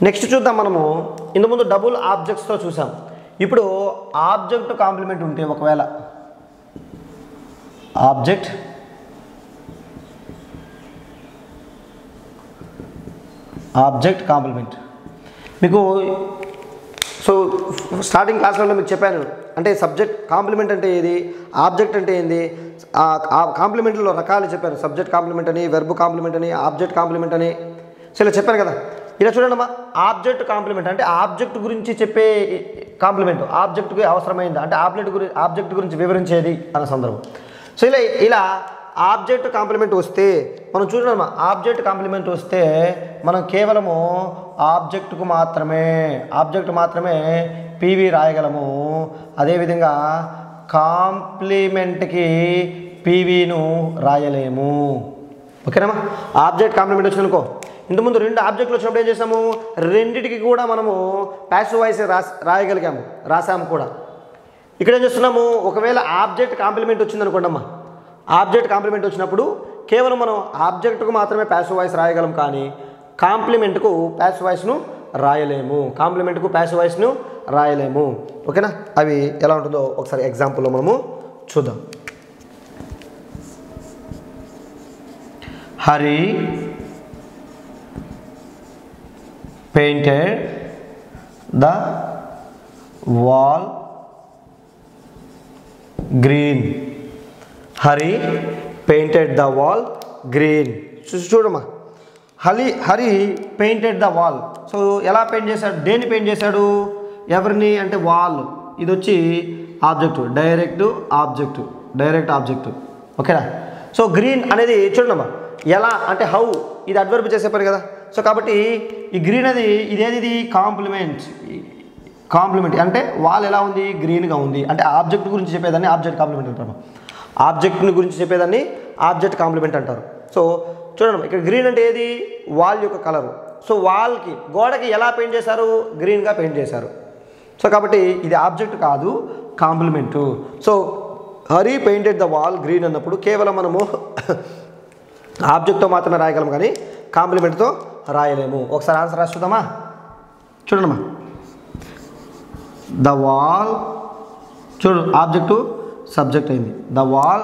Next చూద్దాం. మనము ఇంతకుముందు డబుల్ ఆబ్జెక్ట్స్తో చూసాం. ఇప్పుడు ఆబ్జెక్ట్ కాంప్లిమెంట్ ఉంటే, ఒకవేళ ఆబ్జెక్ట్ కాంప్లిమెంట్ మీకు సో స్టార్టింగ్ క్లాస్లలో మీకు చెప్పాను. అంటే సబ్జెక్ట్ కాంప్లిమెంట్ అంటే ఏది, ఆబ్జెక్ట్ అంటే ఏంది, ఆ కాంప్లిమెంట్లో రకాలు చెప్పాను. సబ్జెక్ట్ కాంప్లిమెంట్ అని, వెర్బ్ కాంప్లిమెంట్ అని, ఆబ్జెక్ట్ కాంప్లిమెంట్ అని. సో ఇలా చెప్పాను కదా. ఇలా చూడండి అమ్మా, ఆబ్జెక్ట్ కాంప్లిమెంట్ అంటే ఆబ్జెక్ట్ గురించి చెప్పే కాంప్లిమెంట్, ఆబ్జెక్ట్కి అవసరమైంది అంటే ఆబ్జెక్ట్ గురించి వివరించేది అన్న సందర్భం. సో ఇలా ఆబ్జెక్ట్ కాంప్లిమెంట్ వస్తే మనం చూడమ్మా, ఆబ్జెక్ట్ కాంప్లిమెంట్ వస్తే మనం కేవలము ఆబ్జెక్ట్ మాత్రమే పీవీ రాయగలము. అదేవిధంగా కాంప్లిమెంట్కి పీవీను రాయలేము. ఓకేనమ్మా. ఆబ్జెక్ట్ కాంప్లిమెంట్ వచ్చిందనుకో, ఇంతకుముందు 2 ఆబ్జెక్టులు వచ్చినప్పుడు ఏం చేసాము, రెండిటికి కూడా మనము ప్యాసివ్ వాయిస్ రాసాము కూడా. ఇక్కడ ఏం చేస్తున్నాము, ఒకవేళ ఆబ్జెక్ట్ కాంప్లిమెంట్ వచ్చిందనుకోండి అమ్మా, ఆబ్జెక్ట్ కాంప్లిమెంట్ వచ్చినప్పుడు కేవలం మనం ఆబ్జెక్ట్కు మాత్రమే ప్యాసివ్ వాయిస్ రాయగలం, కానీ కాంప్లిమెంట్కు ప్యాసివ్ వాయిస్ను రాయలేము. ఓకేనా. అవి ఎలా ఉంటుందో ఒకసారి ఎగ్జాంపుల్లో మనము చూద్దాం. Hari painted the wall green. Hari painted the wall green. చూడమ్మా, Hari painted the wall. So ఎలా పెయింట్ చేశాడు, దేన్ని పెయింట్ చేశాడు, ఎవరిని అంటే వాల్. ఇది వచ్చి ఆబ్జెక్ట్, డైరెక్ట్ ఆబ్జెక్ట్. ఓకేనా. సో గ్రీన్ అనేది చూడమ్మా, ఎలా అంటే హౌ, ఇది అడ్వర్బ్ చేసే పని కదా. సో కాబట్టి ఈ గ్రీన్ అది ఇదేది కాంప్లిమెంట్ అంటే వాల్ ఎలా ఉంది, గ్రీన్గా ఉంది. అంటే ఆబ్జెక్ట్ గురించి చెప్పేదాన్ని ఆబ్జెక్ట్ కాంప్లిమెంట్ అంటారు. ఆబ్జెక్ట్ని గురించి చెప్పేదాన్ని ఆబ్జెక్ట్ కాంప్లిమెంట్ అంటారు. సో చూడండి, ఇక్కడ గ్రీన్ అంటే ఏది, వాల్ యొక్క కలరు. సో వాల్కి, గోడకి ఎలా పెయింట్ చేశారు, గ్రీన్గా పెయింట్ చేశారు. సో కాబట్టి ఇది ఆబ్జెక్ట్ కాదు, complement. So Hari painted the wall green అన్నప్పుడు కేవలం మనము ఆబ్జెక్ట్తో మాత్రమే రాయగలం, కానీ కాంప్లిమెంట్తో రాయలేము. ఒకసారి ఆన్సర్ రాసి చూద్దామా. చూడండమ్మా, ద వాల్, చూడు ఆబ్జెక్టు సబ్జెక్ట్ అయింది. ద వాల్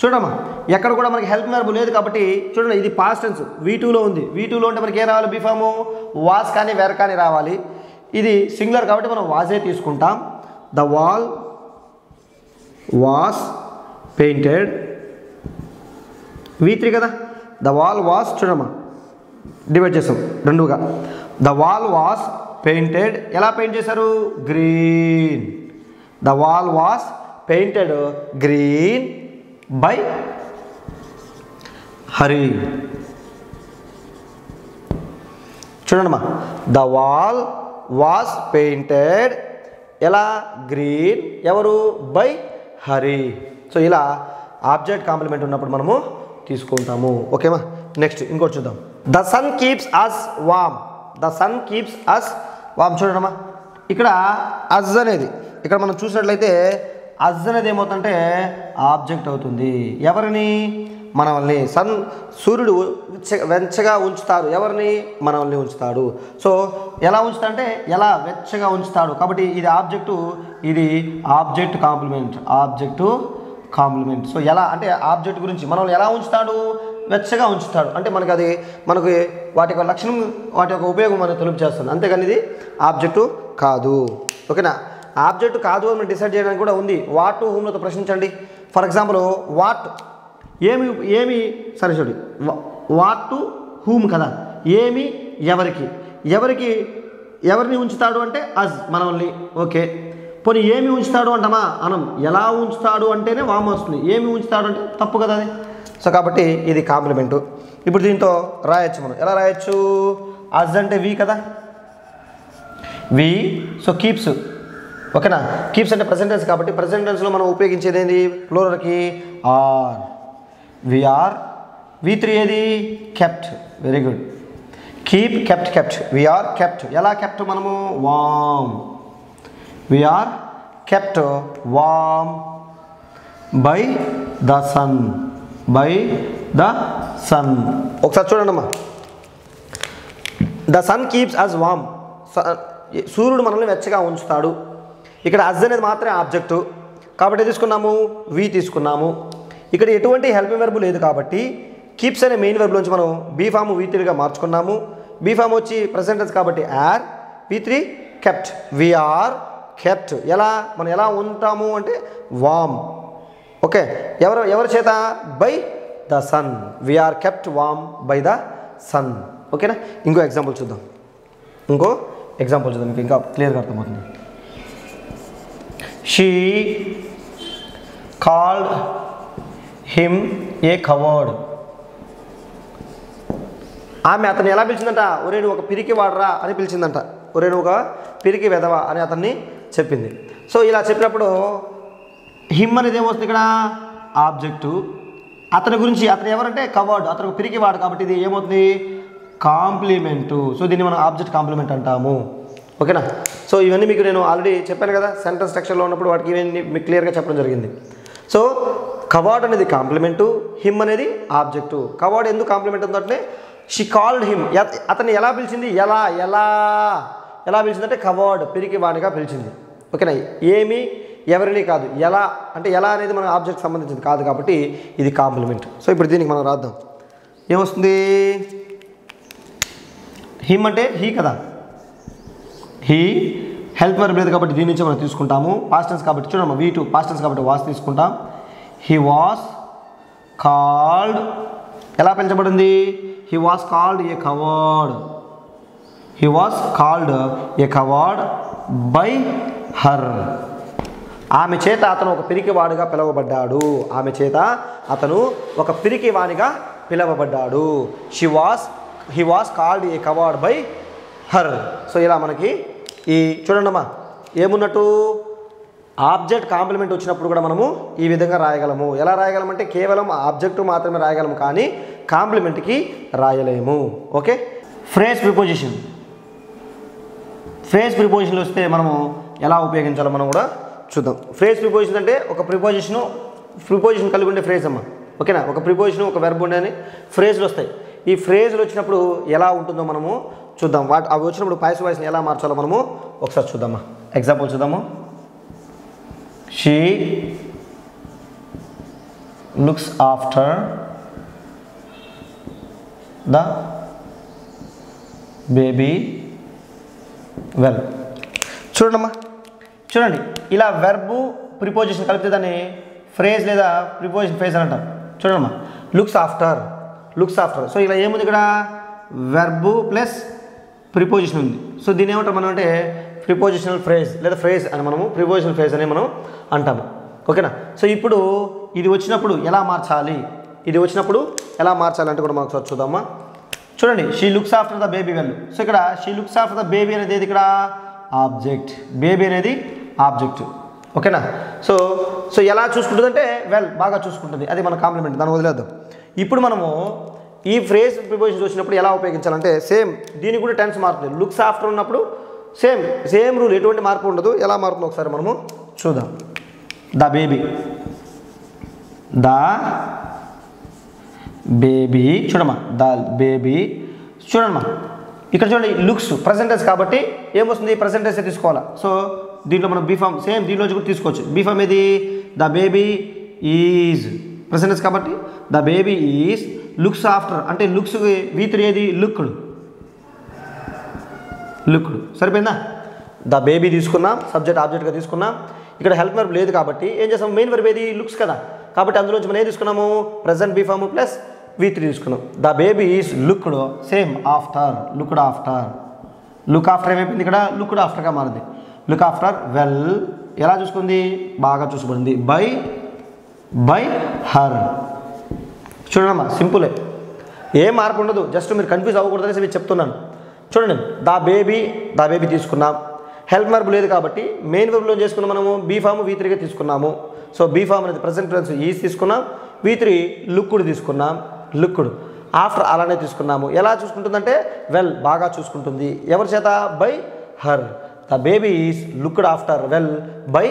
చూడమ్మా, ఎక్కడ కూడా మనకి హెల్ప్ వర్బ్ లేదు కాబట్టి చూడండి, ఇది పాస్ట్ టెన్స్ V2లో ఉంది. V2లో అంటే మనకి ఏం రావాలి, బిఫాము వాస్ కానీ వేర్ కానీ రావాలి. ఇది సింగులర్ కాబట్టి మనం వాజే తీసుకుంటాం. The wall was painted, V3 కదా. ద వాల్ వాస్, చూడమ్మా డివైడ్ చేసాం రెండుగా. ద వాల్ వాస్ పెయింటెడ్, ఎలా పెయింట్ చేశారు, green. The wall was painted green by Hari. చూడండమ్మా, ద వాల్ వాస్ పెయింటెడ్ ఎలా, గ్రీన్, ఎవరు, బై హరి. సో ఇలా ఆబ్జెక్ట్ కాంప్లిమెంట్ ఉన్నప్పుడు మనము తీసుకుంటాము. ఓకేమా. నెక్స్ట్ ఇంకోటి చూద్దాం. ద సన్ కీప్స్ అస్ వామ్. చూడమ్మా, ఇక్కడ అజ్ అనేది, ఇక్కడ మనం చూసినట్లయితే అజ్ అనేది ఏమవుతుందంటే ఆబ్జెక్ట్ అవుతుంది. ఎవరిని, మనల్ని. సూర్యుడు వెచ్చగా ఉంచుతాడు, ఎవరిని, మనల్ని ఉంచుతాడు. సో ఎలా ఉంచుతాడంటే ఎలా వెచ్చగా ఉంచుతాడు, కాబట్టి ఇది ఆబ్జెక్టు, ఇది ఆబ్జెక్ట్ కాంప్లిమెంట్. సో ఎలా అంటే ఆబ్జెక్ట్ గురించి, మనల్ని ఎలా ఉంచుతాడు, వెచ్చగా ఉంచుతాడు. అంటే మనకి వాటి యొక్క లక్షణం, వాటి యొక్క ఉపయోగం మనం తెలుపు చేస్తుంది, అంతేగాని ఇది ఆబ్జెక్టు కాదు. ఓకేనా. ఆబ్జెక్ట్ కాదు అని డిసైడ్ చేయడానికి కూడా ఉంది. వాట్ టు హూమ్లతో ప్రశ్నించండి. ఫర్ ఎగ్జాంపుల్ వాట్ ఏమి సరే చూడండి, వాట్ టు హూమ్ కదా, ఏమి ఎవరిని ఉంచుతాడు అంటే అజ్, మనల్ని. ఓకే, పోనీ ఏమి ఉంచుతాడు అంటామా అనం, ఎలా ఉంచుతాడు అంటేనే వామ్ వస్తుంది, ఏమి ఉంచుతాడు అంటే తప్పు కదా అది. సో కాబట్టి ఇది కాంప్లిమెంటు. ఇప్పుడు దీంతో రాయొచ్చు మనం, ఎలా రాయొచ్చు, అజ్ అంటే వి కదా, వి. సో కీప్స్, ఓకేనా. కీప్స్ అంటే ప్రెజెంట్ టెన్స్ కాబట్టి ప్రెజెంట్ టెన్స్లో మనం ఉపయోగించేది ఏంది, ప్లూరల్కి ఆర్. విఆర్. V3 ఏది, kept. Very good. Keep, kept. We are kept, ఎలా కెప్ట్ మనము, warm. We are kept warm by the sun. ఒకసారి చూడండి అమ్మా, the sun keeps us warm, సూర్యుడు మనల్ని వెచ్చగా ఉంచుతాడు. ఇక్కడ అస్ అనేది మాత్రమే ఆబ్జెక్టు కాబట్టి తీసుకున్నాము, వి తీసుకున్నాము. ఇక్కడ ఎటువంటి హెల్పింగ్ వెర్బ్ లేదు కాబట్టి కీప్స్ అనే మెయిన్ వెర్బ్లోంచి మనం బీ ఫామ్ V3గా మార్చుకున్నాము. బీ ఫామ్ వచ్చి ప్రెసెంట్ టెన్స్ కాబట్టి are, V3 kept, we are kept. మనం ఎలా ఉంటాము అంటే వామ్. ఓకే, ఎవరి చేత? By the sun. We are kept warm by the sun. ఓకేనా? ఇంకో ఎగ్జాంపుల్ చూద్దాం. మీకు ఇంకా క్లియర్గా అర్థమవుతుంది. She called him a coward. ఆమె అతన్ని ఎలా పిలిచిందంట? ఒరే నువ్వు ఒక పిరికి వాడరా అని పిలిచిందంట. ఒరే నువ్వు ఒక పిరికి వెదవా అని అతన్ని చెప్పింది. సో ఇలా చెప్పినప్పుడు హిమ్ అనేది ఏమొస్తుంది ఇక్కడ? ఆబ్జెక్టు. అతని గురించి, అతను ఎవరంటే కవర్డ్, అతను ఒక పిరికి వాడు కాబట్టి ఇది ఏమవుతుంది? కాంప్లిమెంటు. సో దీన్ని మనం ఆబ్జెక్ట్ కాంప్లిమెంట్ అంటాము. ఓకేనా? సో ఇవన్నీ మీకు నేను ఆల్రెడీ చెప్పాను కదా, సెంటెన్స్ స్ట్రక్చర్లో ఉన్నప్పుడు వాటికి ఇవన్నీ మీకు క్లియర్గా చెప్పడం జరిగింది. సో కవర్డ్ అనేది కాంప్లిమెంటు, హిమ్ అనేది ఆబ్జెక్టు. కవర్డ్ ఎందుకు కాంప్లిమెంట్ ఉందంటే షీ కాల్డ్ హిమ్, అతన్ని ఎలా పిలిచింది? ఎలా పిలిచిందంటే కవర్డ్, పిరికి వాడిగా పిలిచింది. ఓకేనా? ఎవరిని కాదు. ఎలా అంటే ఎలా అనేది మన ఆబ్జెక్ట్ సంబంధించింది కాదు కాబట్టి ఇది కాంప్లిమెంట్. సో ఇప్పుడు దీనికి మనం రాద్దాం. ఏమొస్తుంది? హిమ్ అంటే హీ కదా, హీ హెల్ప్ వర్బ్ లేదు కాబట్టి దీని నుంచి మనం తీసుకుంటాము. పాస్ట్ టెన్స్ కాబట్టి చూడమ్మా, V2 పాస్ట్ టెన్స్ కాబట్టి వాస్ తీసుకుంటాం. హీ వాస్ కాల్డ్, ఎలా పెంచబడింది? He was called a coward. He was called a coward by her. ఆమె చేత అతను ఒక పిరికివాడిగా పిలవబడ్డాడు. He was called a coward by her. So ఇలా మనకి ఈ చూడండమ్మా ఏమున్నట్టు? ఆబ్జెక్ట్ కాంప్లిమెంట్ వచ్చినప్పుడు కూడా మనము ఈ విధంగా రాయగలము. ఎలా రాయగలమంటే కేవలం ఆబ్జెక్టు మాత్రమే రాయగలము కానీ కాంప్లిమెంట్కి రాయలేము. ఓకే, ఫ్రేజ్ ప్రిపోజిషన్లు వస్తే మనము ఎలా ఉపయోగించాలో మనం కూడా చూద్దాం. ఫ్రేజ్ ప్రిపోజిషన్ అంటే ఒక ప్రిపోజిషన్ కలిగి ఉండే ఫ్రేజ్ అమ్మ. ఓకేనా? ఒక ప్రిపోజిషన్, ఒక వెర్బ్ ఉండే ఫ్రేజ్లు వస్తాయి. ఈ ఫ్రేజ్లు వచ్చినప్పుడు ఎలా ఉంటుందో మనము చూద్దాం. అవి వచ్చినప్పుడు పాసివ్ వాయిస్ని ఎలా మార్చాలో మనము ఒకసారి చూద్దామా. ఎగ్జాంపుల్ చూద్దాము. She looks after the baby well. చూడండి ఇలా వెర్బు ప్రిపోజిషన్ కలిపితే దాన్ని ఫ్రేజ్ లేదా ప్రిపోజిషన్ ఫ్రేజ్ అని అంటాం. చూడమ్మా, లుక్స్ ఆఫ్టర్. సో ఇలా ఏముంది ఇక్కడ? వెర్బు ప్లస్ ప్రిపోజిషన్ ఉంది. సో దీన్ని ఏమంటాం మనం అంటే ప్రిపోజిషనల్ ఫ్రేజ్ లేదా ఫ్రేజ్ అని మనము ప్రిపోజిషనల్ ఫ్రేజ్ అని మనం అంటాము. ఓకేనా? సో ఇప్పుడు ఇది వచ్చినప్పుడు ఎలా మార్చాలి అంటే కూడా మనం ఒకసారి చూద్దామా. చూడండి, she looks after the baby well. So ఇక్కడ she looks after the baby అనేది ఏది? ఇక్కడ ఆబ్జెక్ట్. బేబీ అనేది ఆబ్జెక్ట్. ఓకేనా? సో ఎలా చూసుకుంటుందంటే వెల్, బాగా చూసుకుంటుంది. అది మన కాంప్లిమెంట్, దాన్ని వదిలేద్దాం. ఇప్పుడు మనము ఈ ఫ్రేజ్ ప్రిపోజిషన్స్ వచ్చినప్పుడు ఎలా ఉపయోగించాలంటే సేమ్ దీనికి కూడా టెన్స్ మారుతుంది. లుక్స్ ఆఫ్టర్ ఉన్నప్పుడు సేమ్ రూల్, ఎటువంటి మార్పు ఉండదు. ఎలా మారుతుందో ఒకసారి మనము చూద్దాం. ద బేబీ చూడమ్మా, చూడమ్మా ఇక్కడ చూడండి, లుక్స్ ప్రెసెంట్ టెన్స్ కాబట్టి ఏమొస్తుంది? ప్రెసెంట్ టెన్స్ తీసుకోవాలా. సో దీంట్లో మనం బీఫామ్ సేమ్ దీంట్లో కూడా తీసుకోవచ్చు. బీఫామ్ ఏది? The baby is present tense కాబట్టి the baby is looks after అంటే లుక్స్ V3 ఏది? లుక్డ్. సరిపోయిందా? ద బేబీ తీసుకున్నాం, సబ్జెక్ట్ ఆబ్జెక్ట్గా తీసుకున్నాం. ఇక్కడ హెల్ప్ వర్బ్ లేదు కాబట్టి ఏం చేస్తాం? మెయిన్ వర్బ్ ఏది? లుక్స్ కదా. కాబట్టి అందులోంచి మనం ఏం తీసుకున్నాము? ప్రెసెంట్ బీఫామ్ ప్లస్ V3 తీసుకున్నాం. The baby is looked, same after, looked after. Look after ఏమైపోయింది? ఇక్కడ లుక్డ్ ఆఫ్టర్గా మారింది. లుక్ ఆఫ్టర్ వెల్, ఎలా చూసుకుంది? బాగా చూసుకుంది. By her. చూడమ్మా, సింపులే, ఏం మార్పు ఉండదు. జస్ట్ మీరు కన్ఫ్యూజ్ అవ్వకూడదనేసి మీరు చెప్తున్నాను. చూడండి, ద బేబీ తీసుకున్నాం. హెల్ప్ వర్బ్ లేదు కాబట్టి మెయిన్ వర్బ్లో చేసుకున్నాం మనము. బీఫామ్ V3గా తీసుకున్నాము. సో బీఫామ్ అనేది ప్రెసెంట్ టెన్స్ ఈజ్ తీసుకున్నాం. V3 లుక్డ్ తీసుకున్నాం. ఆఫ్టర్ అలానే తీసుకున్నాము. ఎలా చూసుకుంటుందంటే వెల్, బాగా చూసుకుంటుంది. ఎవరి చేత? By her. The baby is looked after well by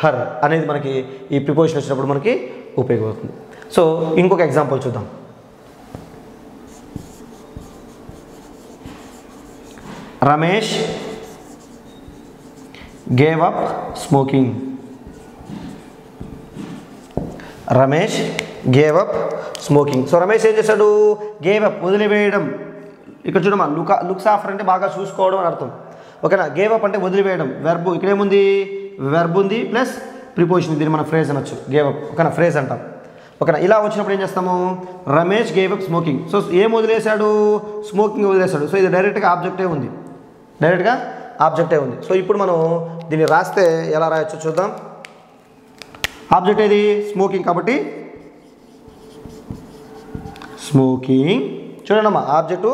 her అనేది మనకి ఈ ప్రిపోజిషన్ వచ్చినప్పుడు మనకి ఉపయోగపడుతుంది. సో ఇంకొక ఎగ్జాంపుల్ చూద్దాం. Ramesh gave up smoking. Ramesh gave up smoking. So Ramesh ఏం చేశాడు? గేవ్ అప్, వదిలివేయడం. ఇక్కడ చూడమ్మా, లుక్స్ ఆఫ్టర్ అంటే బాగా చూసుకోవడం అని అర్థం. ఓకేనా? గేవ్ అప్ అంటే వదిలివేయడం. వెర్బ్ ఇక్కడ ఏముంది? వెర్బ్ ఉంది ప్లస్ ప్రిపోజిషన్. దీన్ని మనం ఫ్రేజ్ అనొచ్చు. గేవ్ అప్ ఓకేనా, ఫ్రేజ్ అంటాం. ఓకేనా? ఇలా వచ్చినప్పుడు ఏం చేస్తాము? Ramesh gave up smoking. So ఏం వదిలేశాడు? స్మోకింగ్ వదిలేశాడు. సో ఇది డైరెక్ట్గా ఆబ్జెక్టే ఉంది. డైరెక్ట్గా ఆబ్జెక్టే ఉంది. సో ఇప్పుడు మనం దీన్ని రాస్తే ఎలా రాయొచ్చో చూద్దాం. ఆబ్జెక్ట్ ఏది? స్మోకింగ్. కాబట్టి స్మోకింగ్. చూడండి అమ్మా, ఆబ్జెక్టు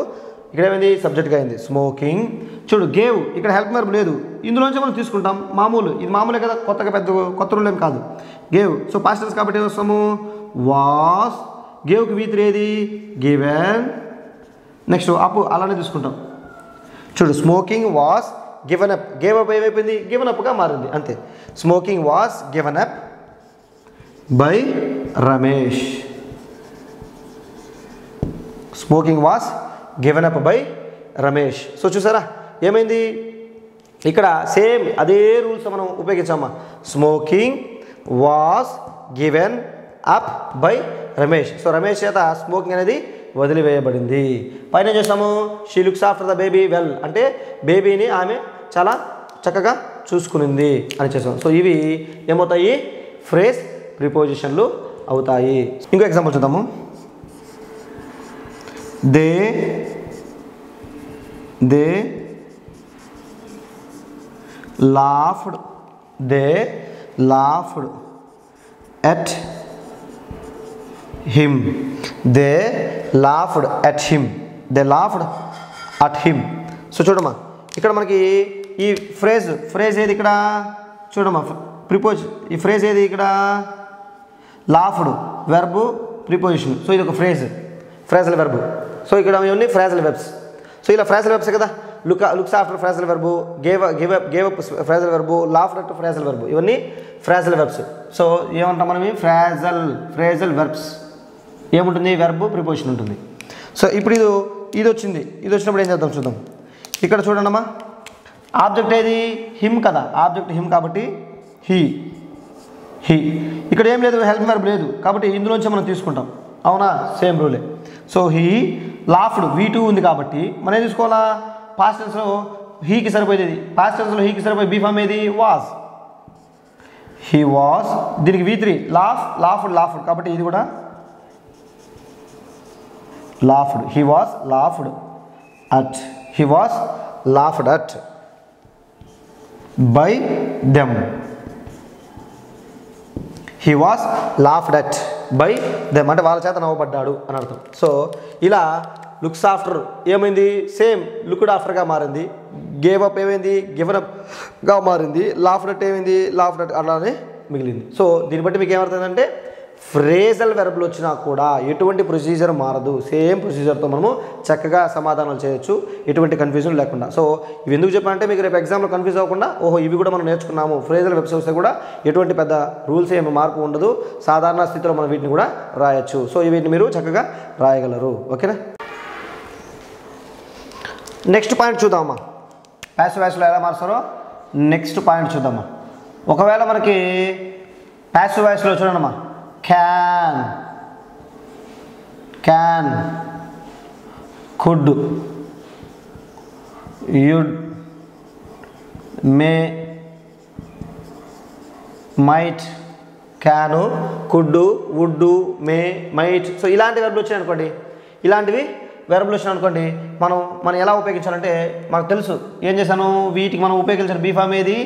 ఇక్కడ ఏమైంది? సబ్జెక్ట్గా అయింది. స్మోకింగ్. చూడు, గేవ్ ఇక్కడ హెల్ప్ వర్బ్ లేదు, ఇందులోంచి మనం తీసుకుంటాం. మామూలు, ఇది మామూలే కదా, కొత్తగా కొత్త రూల్ ఏం కాదు. గేవ్. సో పాస్ట్ టెన్స్ కాబట్టి ఏం వస్తాము? వాస్. గేవ్కి V3 ఏది? గివెన్. నెక్స్ట్ అప్, అలానే తీసుకుంటాం. చూడు, smoking was given up. Gave up ఏమైపోయింది? గివెన్ అప్గా మారింది, అంతే. Smoking was given up by Ramesh. Smoking was given up by Ramesh. So చూసారా ఏమైంది? ఇక్కడ సేమ్ అదే రూల్స్ మనం ఉపయోగించామా. Smoking was given up by Ramesh. So Ramesh చేత స్మోకింగ్ అనేది వదిలివేయబడింది. పైన ఏం చేస్తాము? She looks after the baby well, అంటే బేబీని ఆమె చాలా చక్కగా చూసుకునింది అని చేస్తాం. సో ఇవి ఏమవుతాయి? ఫ్రేజ్ ప్రిపోజిషన్లు అవుతాయి. ఇంకో ఎగ్జాంపుల్ చూద్దాము. They laughed at him. They laughed at him. So చూడమ్మా, ఇక్కడ మనకి ఈ ఫ్రేజ్ ఏది? ఇక్కడ చూడమ్మా, ఈ ఫ్రేజ్ ఏది? ఇక్కడ లాఫ్డ్, వెర్బ్, ప్రిపోజిషన్. సో ఇది ఒక ఫ్రేజల్ వెర్బ్. సో ఇక్కడ ఇవన్నీ ఫ్రేజల్ వెర్బ్స్. సో ఇలా ఫ్రేజల్ వెర్బ్స్ కదా. Looks after phrasal verb, gave up phrasal verb, laughed at phrasal verb, ఇవన్నీ ఫ్రేజల్ వెర్బ్స్. సో ఏమంటాం మనం? Phrasal verbs. ఏముంటుంది? వెర్బ్, ప్రిపోజిషన్ ఉంటుంది. సో ఇప్పుడు ఇది వచ్చినప్పుడు ఏం చేద్దాం చూద్దాం. ఇక్కడ చూడండి అమ్మా, ఆబ్జెక్ట్ ఏది? హిమ్ కదా. ఆబ్జెక్ట్ హిమ్ కాబట్టి హీ. ఇక్కడ ఏం లేదు, హెల్ప్ వెర్బ్ లేదు కాబట్టి ఇందులోంచి మనం తీసుకుంటాం. అవునా? సేమ్ రూలే. సో హీ లాఫ్డ్, V2 ఉంది కాబట్టి మనం ఏం తీసుకోవాలా? పాస్ట్ టెన్స్లో హీకి సరిపోయేది. పాస్ట్ టెన్స్లో హీకి సరిపోయే బీ ఫామ్ ఏది? వాజ్. He was. దీనికి V3 లాఫ్డ్ కాబట్టి ఇది కూడా laughed. He was laughed at by them. He was laughed at by them అంటే వాళ్ళ చేత నవ్వబడ్డాడు అని అర్థం. సో ఇలా లుక్స్ ఆఫ్టర్ ఏమైంది? సేమ్ లుక్డ్ ఆఫ్టర్గా మారింది. గేవ్ అప్ ఏమైంది? గివెన్ అప్గా మారింది. లాఫ్డ్ అట్ ఏమైంది? లాఫ్డ్ అట్ అలానే మిగిలింది. సో దీన్ని బట్టి మీకు ఏమవుతుందంటే, ఫ్రేజల్ వెర్బ్లు వచ్చినా కూడా ఎటువంటి ప్రొసీజర్ మారదు. సేమ్ ప్రొసీజర్తో మనము చక్కగా సమాధానాలు చేయొచ్చు, ఎటువంటి కన్ఫ్యూజన్ లేకుండా. సో ఇవి ఎందుకు చెప్పాలంటే మీకు రేపు ఎగ్జామ్లో కన్ఫ్యూజ్ అవ్వకుండా, ఓహో ఇవి కూడా మనం నేర్చుకున్నాము. ఫ్రేజల్ వెర్బ్స్ వస్తే కూడా ఎటువంటి పెద్ద రూల్స్ ఏమి మార్పు ఉండదు. సాధారణ స్థితిలో మనం వీటిని కూడా రాయొచ్చు. సో వీటిని మీరు చక్కగా రాయగలరు. ఓకేనా? Next point చూద్దామమ్మా. ప్యాసివ్ వాయిస్లో ఎలా మారుస్తారో నెక్స్ట్ పాయింట్ చూద్దామా. ఒకవేళ మనకి ప్యాసివ్ వాయిస్లో చూడండమ్మా, can, could, would, may, might, can, could, would, may, might. So ఇలాంటి వెర్బులు వచ్చాయి అనుకోండి, ఇలాంటివి వెర్బులు వచ్చినాయి అనుకోండి, మనం ఎలా ఉపయోగించాలంటే మనకు తెలుసు. ఏం చేశాను? వీటికి మనం ఉపయోగించిన బీ ఫామ్ ఏది?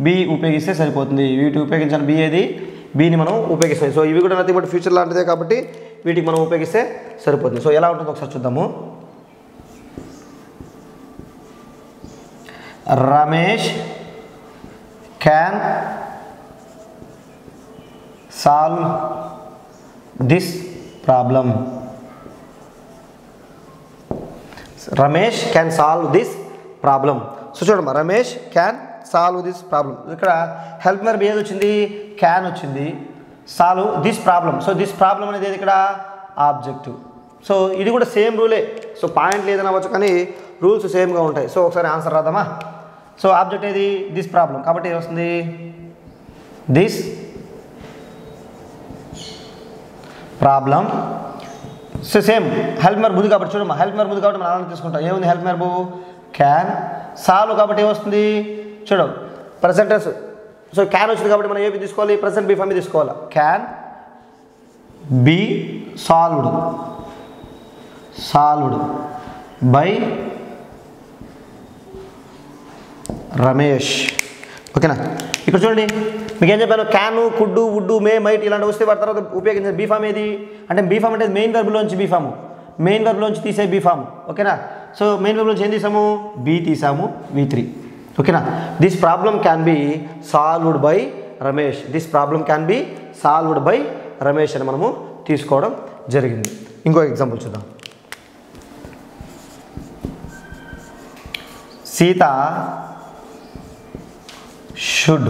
బి ఉపయోగిస్తే సరిపోతుంది. వీటికి ఉపయోగించిన బి ఏది? బీని మనం ఉపయోగిస్తాం. సో ఇవి కూడా నథింగ్ బట్ ఫ్యూచర్ లాంటిదే కాబట్టి వీటికి మనం ఉపయోగిస్తే సరిపోతుంది. సో ఎలా ఉంటుందో ఒకసారి చూద్దాము. Ramesh can solve this problem. Ramesh can solve this problem. So చూడమ్మా, Ramesh can solve this problem. ఇక్కడ హెల్ప్ వెర్బ్ ఏది వచ్చింది? క్యాన్ వచ్చింది. Solve this problem. So this problem అనేది ఇక్కడ ఆబ్జెక్టివ్. సో ఇది కూడా సేమ్ రూలే. సో పాయింట్లు ఏదైనా అవ్వచ్చు కానీ రూల్స్ సేమ్గా ఉంటాయి. సో ఒకసారి ఆన్సర్ రాద్దామా. సో ఆబ్జెక్ట్ ఏది దిస్ ప్రాబ్లం కాబట్టి ఏమొస్తుంది this problem. So same help verb ఉంది కాబట్టి చూడమ్మా, హెల్ప్ వర్బ్ ఉంది కాబట్టి మనం అలానే తీసుకుంటాం. ఏముంది హెల్ప్ వర్బ్ క్యాన్. సాల్వ్ కాబట్టి ఏమొస్తుంది చూడు ప్రెసెంట్ టెన్స్. సో క్యాన్ వచ్చింది కాబట్టి మనం ఏమి తీసుకోవాలి ప్రెసెంట్ బీ ఫామ్ తీసుకోవాలి. Can be solved by Ramesh. ఓకేనా. ఇక్కడ చూడండి మీకు ఏం చెప్పాను, can could would may might ఇలాంటి వస్తే వాటి తర్వాత ఉపయోగించారు. బీ ఫామ్ ఏది అంటే బీ ఫామ్ అంటే మెయిన్ వర్బ్లోంచి బీ ఫామ్, మెయిన్ వర్బ్లోంచి తీసే బీ ఫామ్. ఓకేనా. సో మెయిన్ వర్బ్లోంచి ఏం తీసాము బీ తీసాము V3. ఓకేనా. This problem can be solved by Ramesh. This problem can be solved by Ramesh అని మనము తీసుకోవడం జరిగింది. ఇంకో ఎగ్జాంపుల్ చూద్దాం. Sita should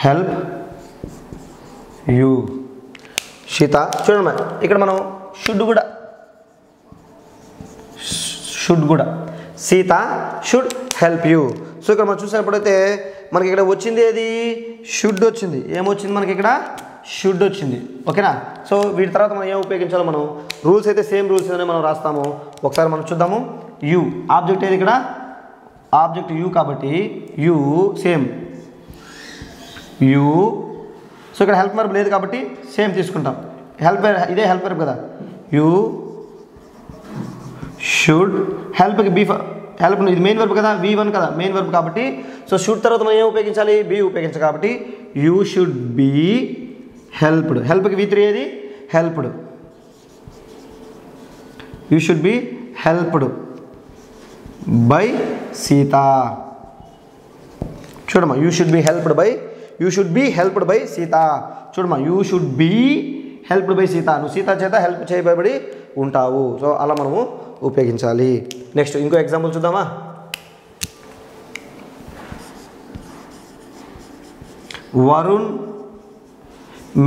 help you. Sita చూడండి ఇక్కడ మనం షుడ్ కూడా Sita should help you. So ఇక్కడ మనం చూసినప్పుడైతే మనకి ఇక్కడ వచ్చింది ఏది షుడ్ వచ్చింది. ఏమొచ్చింది మనకి ఇక్కడ షుడ్ వచ్చింది. ఓకేనా. సో వీటి తర్వాత మనం ఏం ఉపయోగించాలో మనం రూల్స్ అయితే సేమ్ రూల్స్ అనే మనం రాస్తాము. ఒకసారి మనం చూద్దాము. యూ ఆబ్జెక్ట్ ఏది ఇక్కడ ఆబ్జెక్ట్ యూ కాబట్టి యూ సేమ్ యూ. సో ఇక్కడ హెల్ప్ వర్బ్ లేదు కాబట్టి సేమ్ తీసుకుంటాం. హెల్ప్ ఇదే హెల్ప్ వర్బ్ కదా. యూ షుడ్ హెల్ప్కి బీ హెల్ప్ ఇది మెయిన్ వర్బ్ కదా V1 కదా మెయిన్ వర్బ్ కాబట్టి సో షుడ్ తర్వాత మనం ఏం ఉపయోగించాలి బీ ఉపయోగించాలి కాబట్టి యూ షుడ్ బీ హెల్ప్డ్. హెల్ప్కి V3 ఏది helped. You should be helped by Sita. చూడమ్మా you should be helped by Sita. చూడమ్మా you should be helped by Sita. నువ్వు సీత చేత హెల్ప్ చేయబడి ఉంటావు. సో అలా మనము ఉపయోగించాలి. నెక్స్ట్ ఇంకో ఎగ్జాంపుల్ చూద్దామా. Varun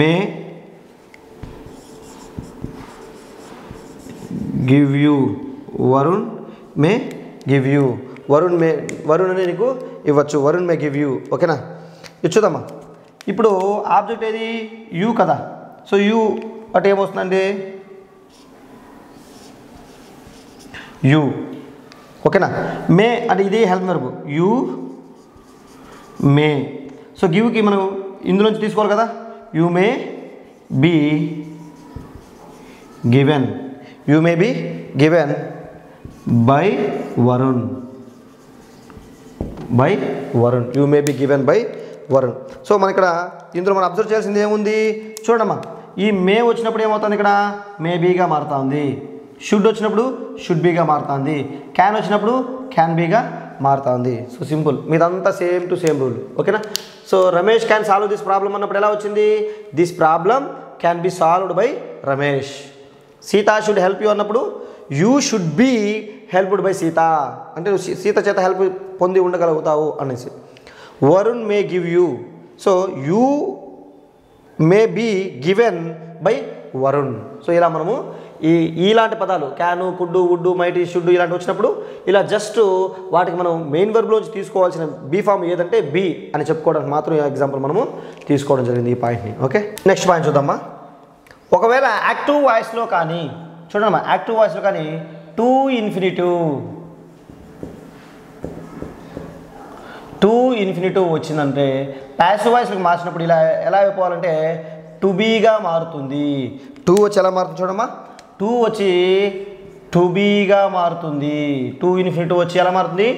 may give you. Varun అని నీకు ఇవ్వచ్చు. Varun may give you. ఓకేనా. ఇది చూద్దామా. ఇప్పుడు ఆబ్జెక్ట్ ఏది యూ కదా. సో యూ అంటే ఏమొస్తుందండి యూ. ఓకేనా. మే అంటే ఇదే help verb you may. So గివ్కి మనం ఇందులోంచి తీసుకోవాలి కదా. You may be given by Varun. You may be given by Varun. So మన ఇక్కడ ఇందులో మనం అబ్జర్వ్ చేయాల్సింది ఏముంది చూడమ్మా. ఈ మే వచ్చినప్పుడు ఏమవుతుంది ఇక్కడ మే బీగా మారుతుంది. షుడ్ వచ్చినప్పుడు షుడ్ బీగా మారుతుంది. క్యాన్ వచ్చినప్పుడు క్యాన్ బీగా మారుతుంది. సో సింపుల్ మీదంతా సేమ్ టు సేమ్ రూల్. ఓకేనా. So Ramesh can solve this problem అన్నప్పుడు ఎలా వచ్చింది this problem can be solved by Ramesh. Sita should help you అన్నప్పుడు you should be helped by Sita అంటే నువ్వు సీత చేత హెల్ప్ పొంది ఉండగలుగుతావు అనేసి. Varun may give you. So you may be given by Varun. So ఇలా మనము ఇలాంటి పదాలు can could would might should ఇలాంటి వచ్చినప్పుడు ఇలా జస్ట్ వాటికి మనం మెయిన్ వర్బ్లోంచి తీసుకోవాల్సిన బీ ఫామ్ ఏదంటే బీ అని చెప్పుకోవడానికి మాత్రం ఎగ్జాంపుల్ మనము తీసుకోవడం జరిగింది ఈ పాయింట్ని. ఓకే. నెక్స్ట్ పాయింట్ చూద్దామా. ఒకవేళ యాక్టివ్ వాయిస్లో కానీ చూడమ్మా యాక్టివ్ వాయిస్లో కానీ టు ఇన్ఫినిటివ్ వచ్చిందంటే ప్యాసివ్ వాయిస్లోకి మార్చినప్పుడు ఇలా ఎలా అయిపోవాలంటే టు బీగా మారుతుంది. టూ వచ్చి ఎలా మారుతుంది చూడమ్మా. టూ వచ్చి టు బీగా మారుతుంది. టు ఇన్ఫినిటివ్ వచ్చి ఎలా మారుతుంది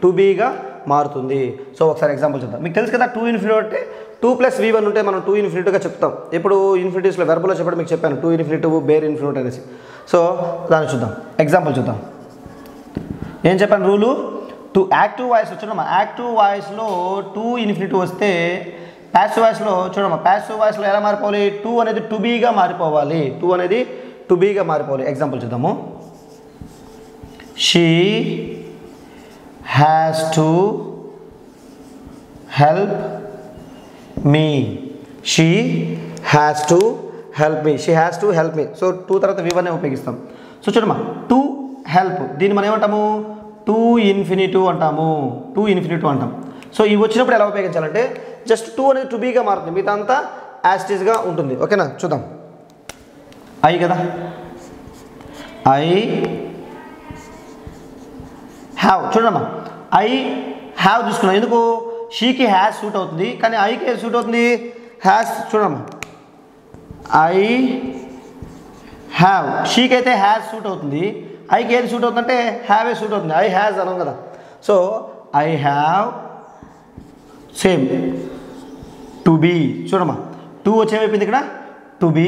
టు బీగా మారుతుంది. సో ఒకసారి ఎగ్జాంపుల్ చూద్దాం. మీకు తెలుసు కదా టూ ఇన్ఫినిటివ్ అంటే 2+V1 ఉంటే మనం టూ ఇన్ఫినిటివ్గా చెప్తాం. ఇప్పుడు ఇన్ఫినిటివ్స్లో వెర్బులో చెప్పడం మీకు చెప్పాను టూ ఇన్ఫినిటివ్ బేర్ ఇన్ఫినిటివ్ అనేసి. సో దాన్ని చూద్దాం. ఎగ్జాంపుల్ చూద్దాం. ఏం చెప్పాను రూలు టు యాక్టివ్ వాయిస్ చూడమ్మా. యాక్టివ్ వాయిస్లో టూ ఇన్ఫినిటివ్ వస్తే ప్యాసివ్ వాయిస్లో చూడమ్మా ప్యాసివ్ వాయిస్లో ఎలా మారిపోవాలి టూ అనేది టు బీగా మారిపోవాలి. టూ అనేది టు బీగా మారిపోవాలి. ఎగ్జాంపుల్ చూద్దాము. She has to help me. She has to help me, she has to help me. So to తర్వాత V1 ఉపయోగిస్తాం. సో చూడమ్మా, టు హెల్ప్ దీన్ని మనం ఏమంటాము, టు ఇన్ఫినిటివ్ అంటాము, టు ఇన్ఫినిటివ్ అంటాం. సో ఇవి వచ్చినప్పుడు ఎలా ఉపయోగించాలంటే జస్ట్ టు అనేది టు బీగా మారుతుంది, మిగతా అంతా యాజ్ ఇట్ ఈస్గా ఉంటుంది. ఓకేనా, చూద్దాం. ఐ కదా, ఐ హ్యావ్. చూడమ్మా, ఐ హ్యావ్ తీసుకున్నాం, ఎందుకు షీకి హ్యాస్ సూట్ అవుతుంది, కానీ ఐకి ఏది సూట్ అవుతుంది, హ్యాస్. చూడమ్మా, ఐ హ్యావ్, షీకి అయితే హ్యాస్ సూట్ అవుతుంది, ఐకి ఏది సూట్ అవుతుంది అంటే హ్యావ్ ఏ సూట్ అవుతుంది, ఐ హ్యాస్ అనం కదా. So I have same to be. చూడమ్మా, టు వచ్చేమైపోయింది ఇక్కడ, టు బీ,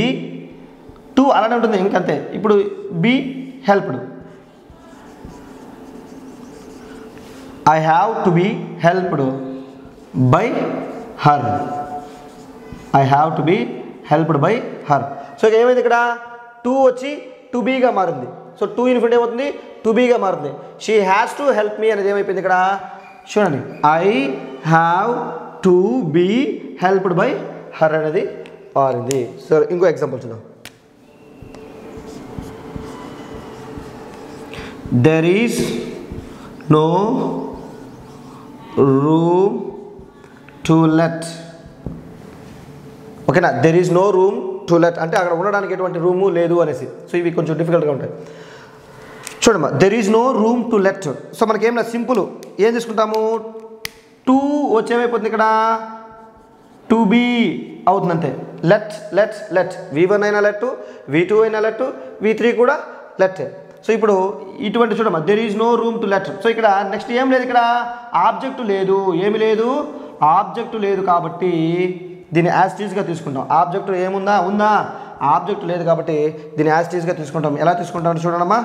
టు అలానే ఉంటుంది ఇంకంతే. ఇప్పుడు be helped, I have to be helped by her, I have to be helped by her. So ఇక ఏమైంది ఇక్కడ, టు వచ్చి టు బీగా మారింది. సో టు ఇన్ఫినిట్ ఏమవుతుంది, టు బీగా మారుతుంది. She has to help me అనేది ఏమైపోయింది ఇక్కడ, చూడండి, I have to be helped by her అనేది మారింది. సో ఇంకో ఎగ్జాంపుల్ చూద్దాం. There is no room to let. ఓకేనా, there is no room to let అంటే అక్కడ ఉండడానికి ఎటువంటి రూము లేదు అనేసి. సో ఇవి కొంచెం డిఫికల్ట్గా ఉంటాయి. చూడమ్మా, there is no room to let. So మనకేం లేదు, సింపుల్ ఏం తీసుకుంటాము, టు వచ్చేమైపోతుంది ఇక్కడ, టు బీ అవుతుంది అంతే. లెట్ లెట్ లెట్, V1 అయినా లెట్, V2 అయినా లెట్, V3 కూడా లెట్. సో ఇప్పుడు ఇటువంటి చూడమ్మా, there is no room to let. So ఇక్కడ నెక్స్ట్ ఏం లేదు, ఇక్కడ ఆబ్జెక్టు లేదు, ఏమి లేదు, ఆబ్జెక్టు లేదు, కాబట్టి దీన్ని యాజ్ టీజ్గా తీసుకుంటాం. ఆబ్జెక్టు ఏముందా, ఉందా, ఆబ్జెక్టు లేదు కాబట్టి దీన్ని యాజ్ టీజ్గా తీసుకుంటాం. ఎలా తీసుకుంటాం చూడమ్మా,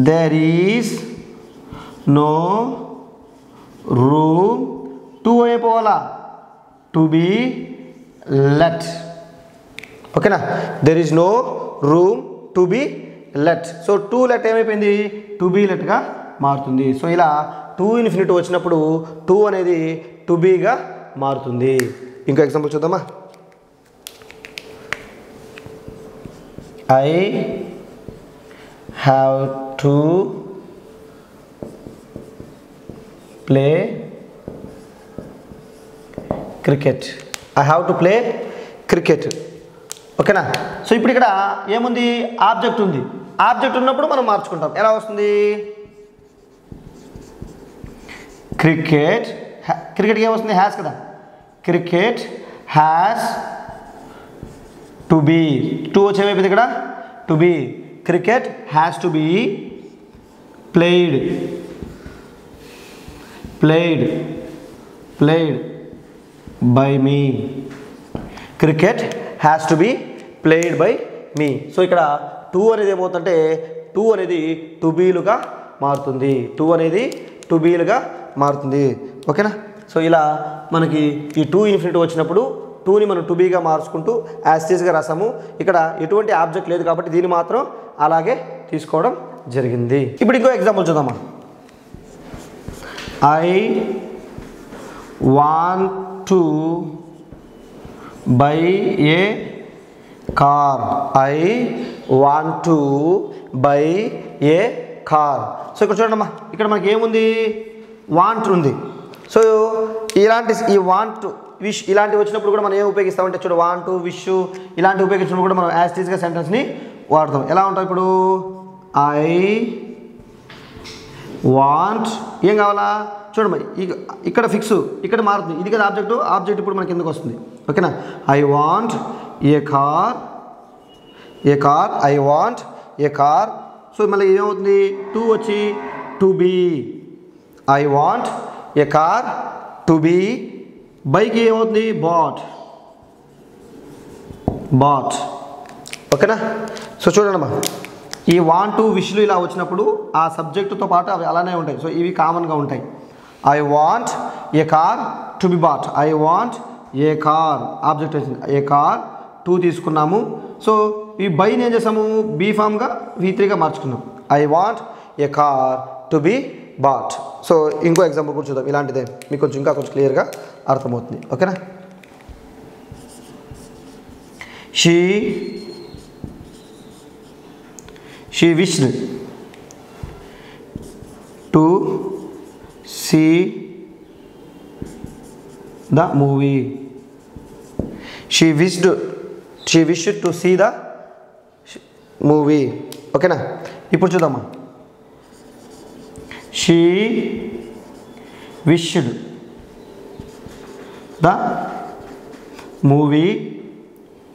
there is no room to అయిపోవాలా, టు బీ లెట్. ఓకేనా, there is no room to be let. So to let ఏమైపోయింది, టు బీ లెట్గా మారుతుంది. సో ఇలా టు ఇన్ఫినిటీ వచ్చినప్పుడు టు అనేది టు బీగా మారుతుంది. ఇంకో ఎగ్జాంపుల్ చూద్దామా. I have to play cricket, I have to play cricket. ఓకేనా, సో ఇప్పుడు ఇక్కడ ఏముంది, ఆబ్జెక్ట్ ఉంది. ఆబ్జెక్ట్ ఉన్నప్పుడు మనం మార్చుకుంటాం. ఎలా వస్తుంది, క్రికెట్, క్రికెట్కి ఏమొస్తుంది, హ్యాస్ కదా, cricket has to be, to వచ్చేమైపోయింది ఇక్కడ, to be, cricket has to be played, played played by me, cricket has to be played by me. So ఇక్కడ టూ అనేది ఏమవుతుందంటే టూ అనేది టు బీలుగా మారుతుంది, టూ అనేది టు బీలుగా మారుతుంది. ఓకేనా, సో ఇలా మనకి ఈ టూ ఇన్ఫినిటీ వచ్చినప్పుడు టూని మనం టు బీగా మార్చుకుంటూ యాస్టీస్గా రాసాము. ఇక్కడ ఎటువంటి ఆబ్జెక్ట్ లేదు కాబట్టి దీన్ని మాత్రం అలాగే తీసుకోవడం జరిగింది. ఇప్పుడు ఇంకో ఎగ్జాంపుల్ చూద్దామా. I want to buy A car, I want to buy A car. So ఇక్కడ చూడండి అమ్మా, ఇక్కడ మనకి ఏముంది, వాంట్ ఉంది. సో ఇలాంటి ఈ వాంట్ విష్ ఇలాంటివి వచ్చినప్పుడు కూడా మనం ఏం ఉపయోగిస్తామంటే చూడు, వాంట్ విష్ ఇలాంటివి ఉపయోగించినప్పుడు కూడా మనం యాజ్ టీజ్గా సెంటెన్స్ని వాడతాం. ఎలా ఉంటాం ఇప్పుడు, ఐ వాంట్ ఏం కావాలా చూడమ్మా, ఇక్కడ ఫిక్స్ ఇక్కడ మారుతుంది, ఇది కదా ఆబ్జెక్టు, ఆబ్జెక్ట్ ఇప్పుడు మనకి ఎందుకు వస్తుంది. ఓకేనా, I want a car, a car, I want a car. So మళ్ళీ ఏమవుతుంది, టూ వచ్చి to be, I want a car to be, బైకి ఏమవుతుంది, బాట్, బాట్. ఓకేనా, సో చూడండి అమ్మా, ఈ వాంట్ టు విష్లు ఇలా వచ్చినప్పుడు ఆ సబ్జెక్టుతో పాటు అవి అలానే ఉంటాయి. సో ఇవి కామన్గా ఉంటాయి. I want a car to be bought, I want a car object వచ్చింది, ఏ కార్ టూ తీసుకున్నాము. సో ఈ బైని ఏం చేసాము, బీ ఫామ్గా V3గా మార్చుకున్నాం. I want a car to be bought. So ఇంకో ఎగ్జాంపుల్ కూడా చూద్దాం, ఇలాంటిదే మీకు ఇంకా కొంచెం క్లియర్గా అర్థమవుతుంది. ఓకేనా, she wished to see the movie. She wished to see the movie. ఓకేనా? ఇప్పుడు చూద్దామా. She wished the movie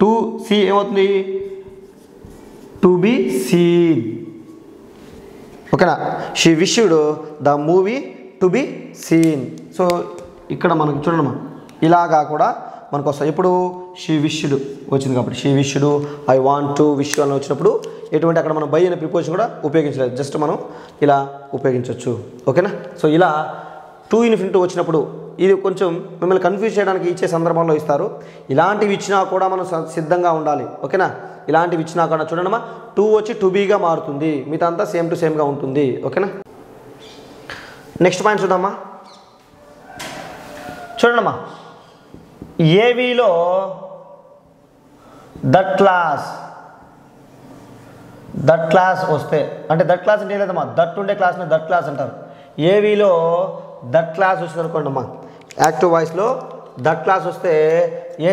to see ఏమవుతుంది? To be seen. ఓకేనా? She wished the movie to be seen. So ఇక్కడ మనకు చూడమ్మా ఇలాగా కూడా మనకు వస్తాయి. ఇప్పుడు షీ విష్డ్ వచ్చింది కాబట్టి she wished, I want to wish అని వచ్చినప్పుడు ఎటువంటి అక్కడ మనం బై అనే ప్రిపోజిషన్ కూడా ఉపయోగించలేదు, జస్ట్ మనం ఇలా ఉపయోగించవచ్చు. ఓకేనా? సో ఇలా టు ఇన్ఫినిటివ్ వచ్చినప్పుడు ఇది కొంచెం మిమ్మల్ని కన్ఫ్యూజ్ చేయడానికి ఇచ్చే సందర్భంలో ఇస్తారు. ఇలాంటివి ఇచ్చినా కూడా మనం సిద్ధంగా ఉండాలి. ఓకేనా? ఇలాంటివి ఇచ్చినా కూడా చూడండమ్మా టు వచ్చి టు బీగా మారుతుంది, మిగతా అంతా సేమ్ టు సేమ్గా ఉంటుంది. ఓకేనా? నెక్స్ట్ పాయింట్ చూద్దామా. చూడండమ్మా, ఏవిలో దట్ క్లాస్ వస్తే అంటే దట్ క్లాస్ అంటే లేదమ్మా, దట్ ఉండే క్లాస్ని దట్ క్లాస్ అంటారు. ఏవిలో దట్ క్లాస్ వచ్చింది అనుకోండి అమ్మా, యాక్టివ్ వాయిస్లో దట్ క్లాస్ వస్తే ఈ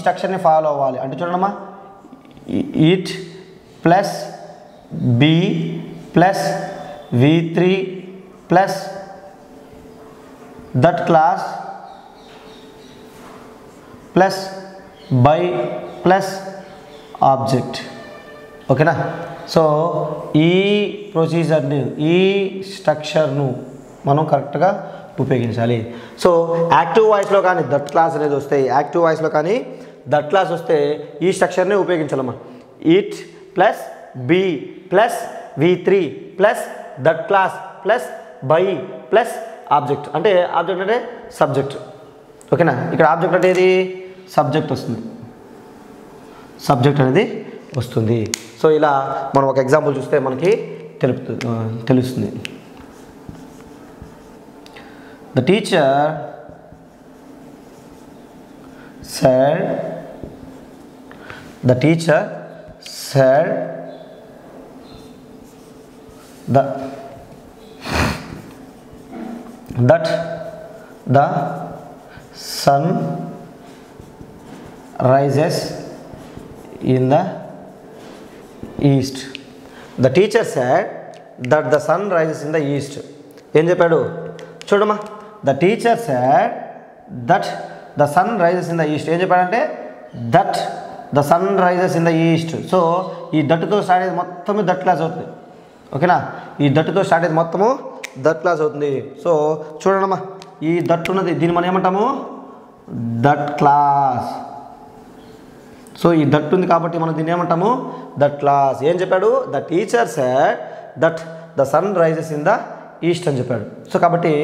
స్ట్రక్చర్ని ఫాలో అవ్వాలి. అంటే చూడండమ్మా, it plus be plus V3 plus that class plus by plus object. ఓకేనా? సో ఈ ప్రొసీజర్ని ఈ స్ట్రక్చర్ను మనం కరెక్ట్గా ఉపయోగించాలి. సో యాక్టివ్ వాయిస్లో కానీ దట్ క్లాస్ అనేది వస్తే దట్ క్లాస్ వస్తే ఈ స్ట్రక్చర్ని ఉపయోగించాలమ్మా. It plus be plus V3 plus that class plus by plus object. అంటే ఆబ్జెక్ట్ అంటే సబ్జెక్ట్. ఓకేనా? ఇక్కడ ఆబ్జెక్ట్ అంటే ఏది? సబ్జెక్ట్ వస్తుంది, సబ్జెక్ట్ అనేది వస్తుంది. సో ఇలా మనం ఒక ఎగ్జాంపుల్ చూస్తే మనకి తెలుస్తుంది. The teacher said that the sun rises in the east. The teacher said that the sun rises in the east. ఏం చెప్పాడు చూడమ్మా, the teacher said that the sun rises in the east. ఏం చెప్పాడంటే that the sun rises in the east. So ఈ దట్టుతో start అయ్యేది మొత్తము that class అవుతుంది. ఓకేనా? ఈ దట్టుతో స్టార్ట్ అయ్యేది మొత్తము దట్ క్లాస్ అవుతుంది. సో చూడండమ్మా, ఈ దట్టు ఉన్నది దీన్ని మనం ఏమంటాము? That clause. సో ఈ దట్ ఉంది కాబట్టి మనం దీన్ని ఏమంటాము? That clause. ఏం చెప్పాడు? The teacher said that the sun rises in the east అని చెప్పాడు. సో కాబట్టి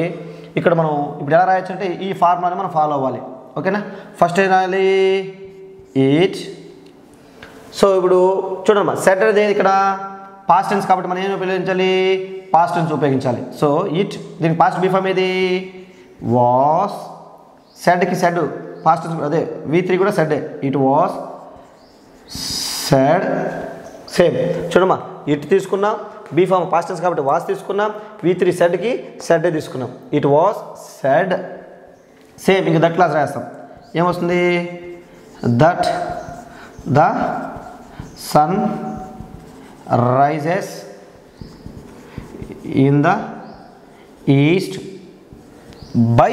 ఇక్కడ మనం ఇప్పుడు ఎలా రాయొచ్చు అంటే ఈ ఫార్ములాని మనం ఫాలో అవ్వాలి. ఓకేనా? ఫస్ట్ ఏం రాయాలి? ఇట్. సో ఇప్పుడు చూడమ్మా, సెడ్ అనేది ఇక్కడ పాస్ట్ టెన్స్ కాబట్టి మనం ఏం ఉపయోగించాలి? పాస్ట్ టెన్స్ ఉపయోగించాలి. సో ఇట్, దీనికి పాస్ట్ బిఫామ్ ఏది? వాస్. సెడ్కి సెడ్ పాస్ట్ టెన్స్ అదే, V3 కూడా said. It was said. Same చూడమ్మా, ఇట్ తీసుకున్నాం, బీ ఫామ్ పాస్ట్ టెన్స్ కాబట్టి వాస్ తీసుకున్నాం, V3 సెడ్కి సెడ్ తీసుకున్నాం. It was said. సేమ్ ఇంక దట్ క్లాస్ రాస్తాం. ఏమొస్తుంది? That the sun rises in the east by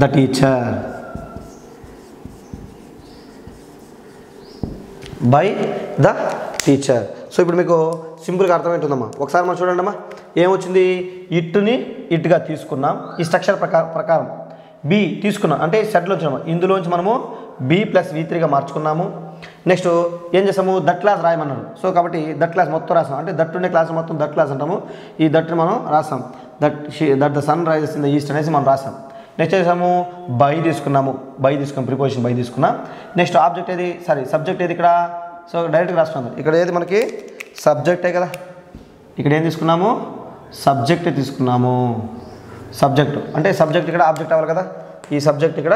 the teacher. By the teacher. So ఇప్పుడు మీకు సింపుల్గా అర్థమవుతుందమ్మా. ఒకసారి మనం చూడండి అమ్మా, ఏమొచ్చింది? ఇట్టుని ఇట్టుగా తీసుకున్నాం. ఈ స్ట్రక్చర్ ప్రకారం బి తీసుకున్నాం అంటే సెట్లో వచ్చినాము. ఇందులోంచి మనము బి ప్లస్ V3గా మార్చుకున్నాము. నెక్స్ట్ ఏం చేసాము? దట్ క్లాస్ రాయమన్నాడు. సో కాబట్టి దట్ క్లాస్ మొత్తం రాసాం. అంటే దట్ ఉండే క్లాస్ మొత్తం దట్ క్లాస్ అంటాము. ఈ దట్ని మనం రాసాం. That the sun rises in the east అనేసి మనం రాసాం. నెక్స్ట్ చేసాము? బై తీసుకున్నాము. ప్రిపోజిషన్ బై తీసుకున్నాం. నెక్స్ట్ ఆబ్జెక్ట్ ఏది? సబ్జెక్ట్ ఏది ఇక్కడ? సో డైరెక్ట్గా రాస్తున్నాము. ఇక్కడ ఏది మనకి? సబ్జెక్టే కదా. ఇక్కడ ఏం తీసుకున్నాము? సబ్జెక్టే తీసుకున్నాము. సబ్జెక్టు అంటే సబ్జెక్ట్ ఇక్కడ ఆబ్జెక్ట్ అవ్వాలి కదా. ఈ సబ్జెక్ట్ ఇక్కడ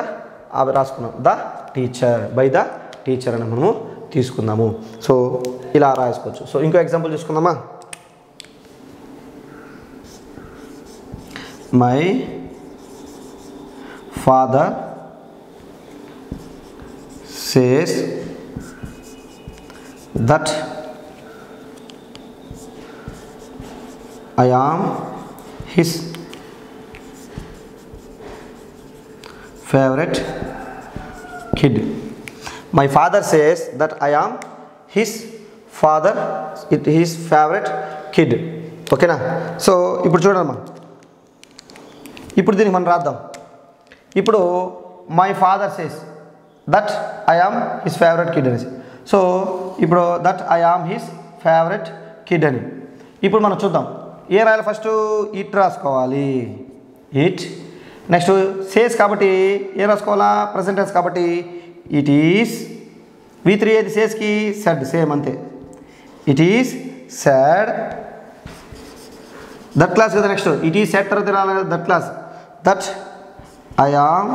రాసుకున్నాం. The teacher, by the teacher అని మనము తీసుకుందాము. సో ఇలా రాసుకోవచ్చు. సో ఇంకో ఎగ్జాంపుల్ చూసుకుందామా. My father says that I am his favorite kid. My father says that I am his favorite kid. ఓకేనా. సో ఇప్పుడు చూడమ్మా, ఇప్పుడు దీనికి మనం రాద్దాం. ఇప్పుడు my father says that I am his favourite kid అనేసి. సో ఇప్పుడు that I am his favourite kid అని ఇప్పుడు మనం చూద్దాం. ఏ రాయాలి? ఫస్ట్ ఇట్ రాసుకోవాలి, ఇట్. నెక్స్ట్ సేస్ కాబట్టి ఏ రాసుకోవాలా? ప్రజెంట్ టెన్స్ కాబట్టి ఇట్ ఈస్. V3 ఏది సేస్కి? సెడ్. సేమ్ అంతే. It is said that clause కదా. నెక్స్ట్ ఇట్ ఈస్ సెడ్ తర్వాత రావాలి that class. That I am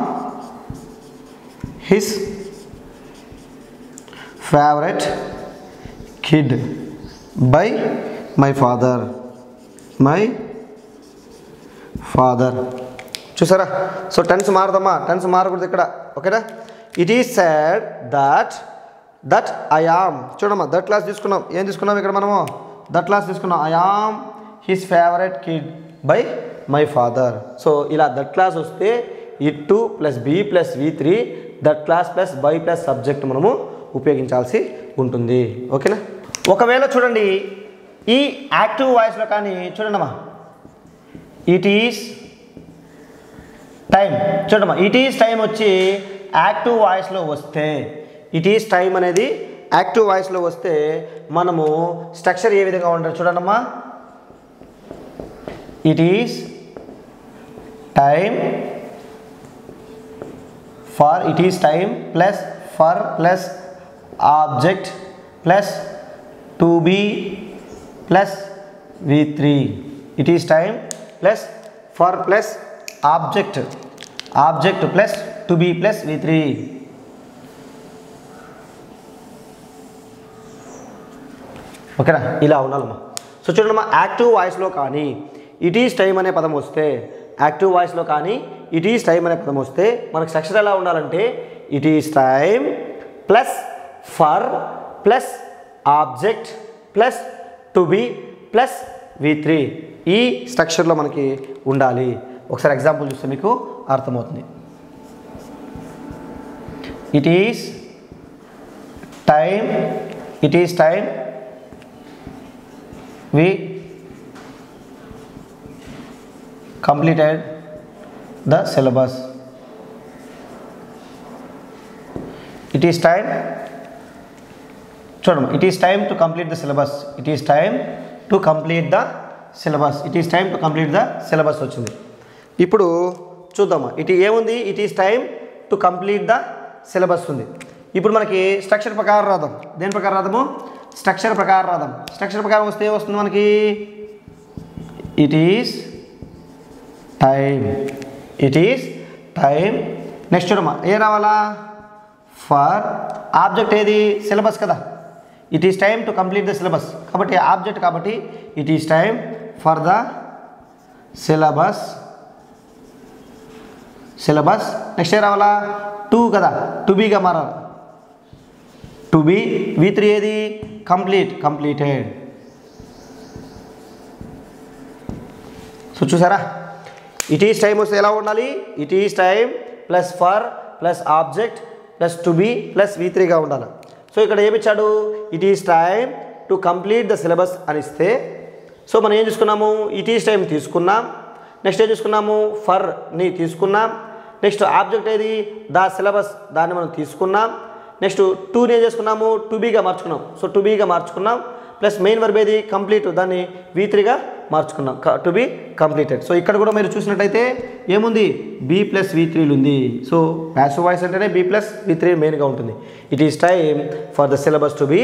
his favourite kid by my father. చూసారా? సో టెన్స్ మారదమ్మా, టెన్స్ మారకూడదు ఇక్కడ. ఓకేనా. It is said that I am. చూడమ్మా, దట్ క్లాస్ తీసుకున్నాం. ఏం తీసుకున్నాం ఇక్కడ మనము? దట్ క్లాస్ తీసుకున్నాం. I am his favourite kid by my father. So ఇలా దట్ క్లాస్ వస్తే it to plus be plus V3 that class plus by plus subject మనము ఉపయోగించాల్సి ఉంటుంది. ఓకేనా. ఒకవేళ చూడండి ఈ యాక్టివ్ వాయిస్లో కానీ చూడండి అమ్మా, ఇట్ ఈస్ టైం. చూడమ్మా, ఇట్ ఈస్ టైం వచ్చి యాక్టివ్ వాయిస్లో వస్తే, ఇట్ ఈస్ టైం అనేది యాక్టివ్ వాయిస్లో వస్తే మనము స్ట్రక్చర్ ఏ విధంగా ఉంటుంది చూడండమ్మా. It is time for, it is time plus for plus object plus to be plus V3. It is time plus for plus object plus to be plus V3. ఓకేనా. ఇలా ఉండాలమ్మా. సో చూడమ్మా, యాక్టివ్ వాయిస్లో కానీ ఇట్ ఈస్ టైం అనే పదం వస్తే, active వాయిస్లో కానీ ఇట్ ఈస్ టైం అనే పదం వస్తే మనకు స్ట్రక్చర్ ఎలా ఉండాలంటే it is time plus for plus object plus to be plus V3 ఈ స్ట్రక్చర్లో మనకి ఉండాలి. ఒకసారి ఎగ్జాంపుల్ చూస్తే మీకు అర్థమవుతుంది. It is time we completed the syllabus. It is time, చూడమ్మా, it is time to complete the syllabus. It is time to complete the syllabus. It is time to complete the syllabus వచ్చింది. ఇప్పుడు చూద్దామా, ఇటు ఏముంది? It is time to complete the syllabus ఉంది. ఇప్పుడు మనకి structure ప్రకారం రాద్దాం. దేని ప్రకారం రాద్దాము? స్ట్రక్చర్ ప్రకారం రాద్దాం. స్ట్రక్చర్ ప్రకారం వస్తే ఏమొస్తుంది మనకి? It is time. నెక్స్ట్ చూడమ్మా, ఏ రావాలా? ఫర్ ఆబ్జెక్ట్ ఏది? సిలబస్ కదా. It is time to complete the syllabus కాబట్టి ఆబ్జెక్ట్ కాబట్టి it is time for the syllabus. Next ఏ రావాలా? టు కదా, టు బీగా మారాలి. To be. V3 ఏది? కంప్లీటెడ్. సో చూసారా, ఇట్ ఈస్ టైం వస్తే ఎలా ఉండాలి? It is time plus for plus object plus to be plus V3గా ఉండాలి. సో ఇక్కడ ఏమిచ్చాడు? It is time to complete the syllabus అని ఇస్తే, సో మనం ఏం తీసుకున్నాము? ఇట్ ఈస్ టైం తీసుకున్నాం. నెక్స్ట్ ఏం తీసుకున్నాము? ఫర్ని తీసుకున్నాం. నెక్స్ట్ ఆబ్జెక్ట్ ఏది? ద సిలబస్, దాన్ని మనం తీసుకున్నాం. నెక్స్ట్ టూని ఏం చేసుకున్నాము? టు బీగా మార్చుకున్నాం. సో టు బీగా మార్చుకున్నాం. ప్లస్ మెయిన్ వర్బ్ ఏది? కంప్లీట్, దాన్ని V3గా మార్చుకున్నాం. To be completed. సో ఇక్కడ కూడా మీరు చూసినట్టయితే ఏముంది? B ప్లస్ V3లు ఉంది. సో ప్యాసివ్ వాయిస్ అంటేనే B ప్లస్ V3 మెయిన్గా ఉంటుంది. It is time for the syllabus to be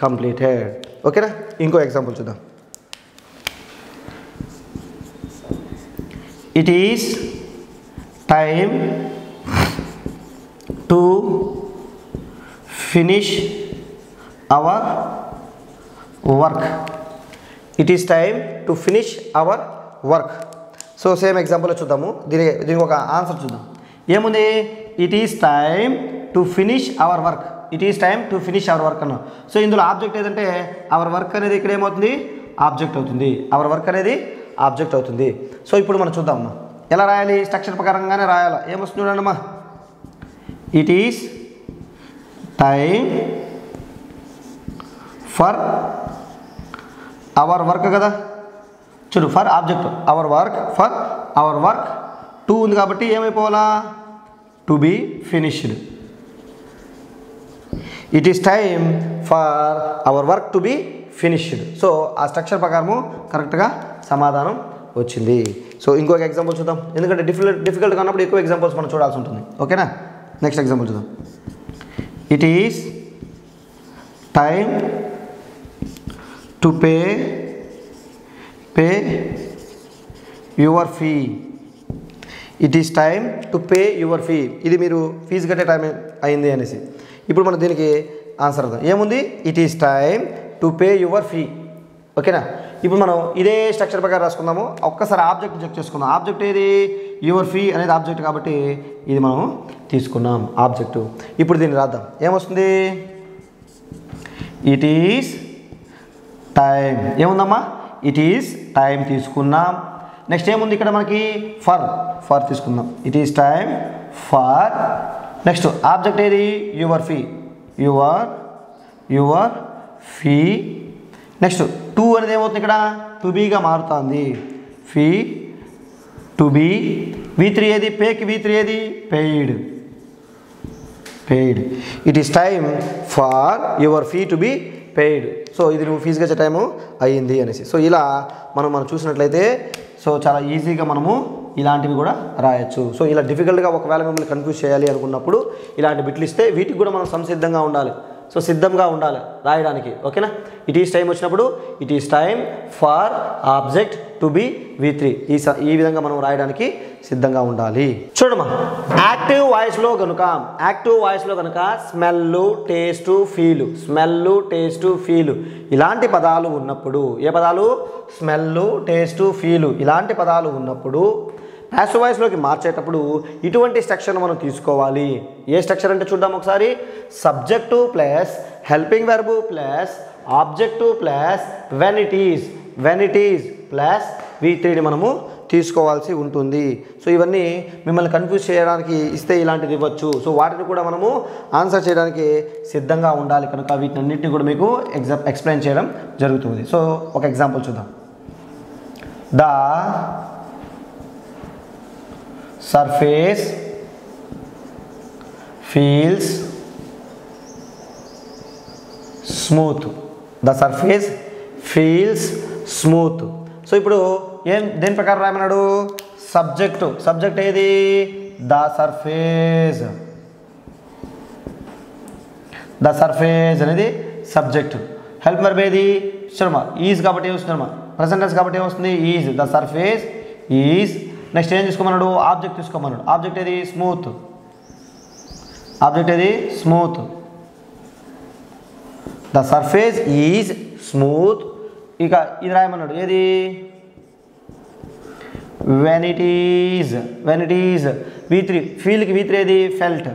completed. ఓకేనా. ఇంకో ఎగ్జాంపుల్ చూద్దాం. It is time to finish our work. It is time to finish our work. So same example చూద్దాము. దీనికి ఒక answer చూద్దాం. ఏముంది? It is time to finish our work. It is time to finish our work అన్నాం. So ఇందులో object ఏదంటే our work అనేది ఇక్కడ ఏమవుతుంది? ఆబ్జెక్ట్ అవుతుంది. అవర్ వర్క్ అనేది ఆబ్జెక్ట్ అవుతుంది. సో ఇప్పుడు మనం చూద్దామమ్మా ఎలా రాయాలి. స్ట్రక్చర్ ప్రకారంగానే రాయాలా. ఏమొస్తుంది చూడండమ్మా. It is time for our work కదా. చూడు, for object our work to ఉంది కాబట్టి ఏమైపోవాలా? To be finished. It is time for our work to be finished. So ఆ స్ట్రక్చర్ ప్రకారము కరెక్ట్గా సమాధానం వచ్చింది. సో ఇంకొక ఎగ్జాంపుల్ చూద్దాం. ఎందుకంటే డిఫికల్ట్గా ఉన్నప్పుడు ఎక్కువ ఎగ్జాంపుల్స్ మనం చూడాల్సి ఉంటుంది. ఓకేనా? నెక్స్ట్ ఎగ్జాంపుల్ చూద్దాం. It is time to pay your fee. It is time to pay your fee. ఇది మీరు ఫీజు కట్టే టైం అయింది అనేసి. ఇప్పుడు మనం దీనికి ఆన్సర్ అవుతాం. ఏముంది? It is time to pay your fee. ఓకేనా? ఇప్పుడు మనం ఇదే స్ట్రక్చర్ ప్రకారం రాసుకుందాము. ఒక్కసారి ఆబ్జెక్ట్ చెక్ చేసుకుందాం. ఆబ్జెక్ట్ ఏది? యువర్ ఫీ అనేది ఆబ్జెక్ట్ కాబట్టి ఇది మనం తీసుకున్నాం ఆబ్జెక్టు. ఇప్పుడు దీన్ని రాద్దాం. ఏమొస్తుంది? It is time. ఏముందమ్మా? ఇట్ ఈస్ టైం తీసుకున్నాం. నెక్స్ట్ ఏముంది ఇక్కడ మనకి? ఫర్ తీసుకుందాం. It is time for. Next object ఏది? Your fee. Your fee. Next to అనేది ఏమవుతుంది ఇక్కడ? టు బీగా మారుతుంది. Fee to be. V3 ఏది? పేకి V3 ఏది? Paid. It is time for your fee to be paid. So ఇది నువ్వు ఫీజు కట్టే టైము అయ్యింది అనేసి. సో ఇలా మనం చూసినట్లయితే సో చాలా ఈజీగా మనము ఇలాంటివి కూడా రాయొచ్చు. సో ఇలా డిఫికల్ట్గా ఒకవేళ మిమ్మల్ని కన్ఫ్యూజ్ చేయాలి అనుకున్నప్పుడు ఇలాంటి బిట్లు ఇస్తే వీటికి కూడా మనం సంసిద్ధంగా ఉండాలి. సో సిద్ధంగా ఉండాలి రాయడానికి. ఓకేనా? ఇట్ ఈస్ టైం వచ్చినప్పుడు it is time for object to be V3. ఈ విధంగా మనం రాయడానికి సిద్ధంగా ఉండాలి. చూడమ్మా, యాక్టివ్ వాయిస్లో కనుక స్మెల్, టేస్ట్, ఫీలు ఇలాంటి పదాలు ఉన్నప్పుడు, ఏ పదాలు? స్మెల్, టేస్ట్, ఫీలు ఇలాంటి పదాలు ఉన్నప్పుడు ప్యాసివ్ వాయిస్లోకి మార్చేటప్పుడు ఇటువంటి స్ట్రక్చర్ను మనం తీసుకోవాలి. ఏ స్ట్రక్చర్ అంటే చూద్దాం ఒకసారి. Subject plus helping verb plus object plus when it is plus V3ని మనము తీసుకోవాల్సి ఉంటుంది. సో ఇవన్నీ మిమ్మల్ని కన్ఫ్యూజ్ చేయడానికి ఇస్తే ఇలాంటిది ఇవ్వచ్చు. సో వాటిని కూడా మనము ఆన్సర్ చేయడానికి సిద్ధంగా ఉండాలి. కనుక వీటన్నిటిని కూడా మీకు ఎక్స్ప్లెయిన్ చేయడం జరుగుతుంది. సో ఒక ఎగ్జాంపుల్ చూద్దాం. The surface feels smooth. So ఇప్పుడు దేని ప్రకారం రాయమన్నాడు? సబ్జెక్ట్ ఏది? ద సర్ఫేస్ అనేది సబ్జెక్ట్. హెల్ప్ వర్బ్ ఏది? చూడమ్మా, ఈజ్ కాబట్టి ఏమొస్తుందమ్మా? ప్రెజెంట్ టెన్స్ కాబట్టి ఏమొస్తుంది? Is. The surface is. Next ఏం తీసుకోమన్నాడు? ఆబ్జెక్ట్ తీసుకోమన్నాడు. ఆబ్జెక్ట్ ఏది? Smooth. The surface is smooth. ఇక ఇది రాయమన్నాడు. ఏది? When it is. V3. ఫీల్కి V3 ఏది? Felt.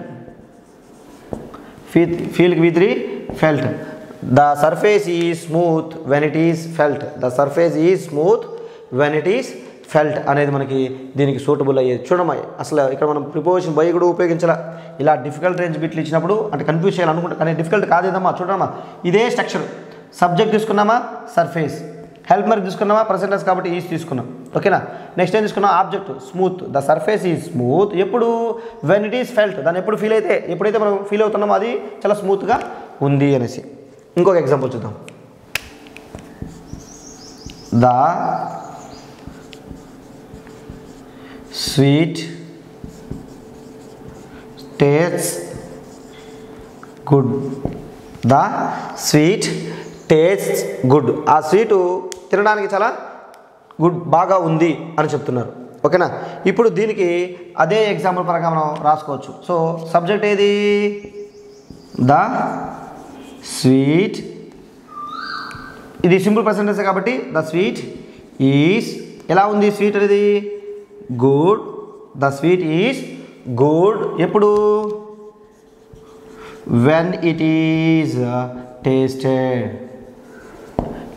The surface is smooth when it is felt అనేది మనకి దీనికి సూటబుల్ అయ్యేది. చూడమ్మా, అసలు ఇక్కడ మనం ప్రిపోజిషన్ బై కూడా ఉపయోగించాల. ఇలా డిఫికల్ట్ రేంజ్ బిట్లు ఇచ్చినప్పుడు అంటే కన్ఫ్యూజ్ చేయాలనుకుంటా, కానీ డిఫికల్ట్ కాదేదమ్మా. చూడమ్మా, ఇదే స్ట్రక్చర్. సబ్జెక్ట్ తీసుకున్నామా? సర్ఫేస్. హెల్ప్ మరి తీసుకున్నామా? ప్రెజెంట్ టెన్స్ కాబట్టి ఈజ్ తీసుకున్నాం. ఓకేనా? నెక్స్ట్ ఏం తీసుకున్నాం? Object smooth. The surface is smooth. ఎప్పుడు? When it is felt. దాన్ని ఎప్పుడైతే మనం ఫీల్ అవుతున్నామో అది చాలా స్మూత్గా ఉంది అనేసి. ఇంకొక ఎగ్జాంపుల్ చూద్దాం. The sweet tastes good. ఆ స్వీటు తినడానికి చాలా బాగా ఉంది అని చెప్తున్నారు. ఓకేనా? ఇప్పుడు దీనికి అదే ఎగ్జాంపుల్ పరంగా మనం రాసుకోవచ్చు. సో సబ్జెక్ట్ ఏది? ద స్వీట్, ఇది సింపుల్ ప్రెసెంట్ టెన్స్ కాబట్టి ద స్వీట్ ఈజ్ ఎలా ఉంది స్వీట్ అనేది good, the sweet is good ఎప్పుడు వెన్ ఇట్ ఈజ్ టేస్టెడ్,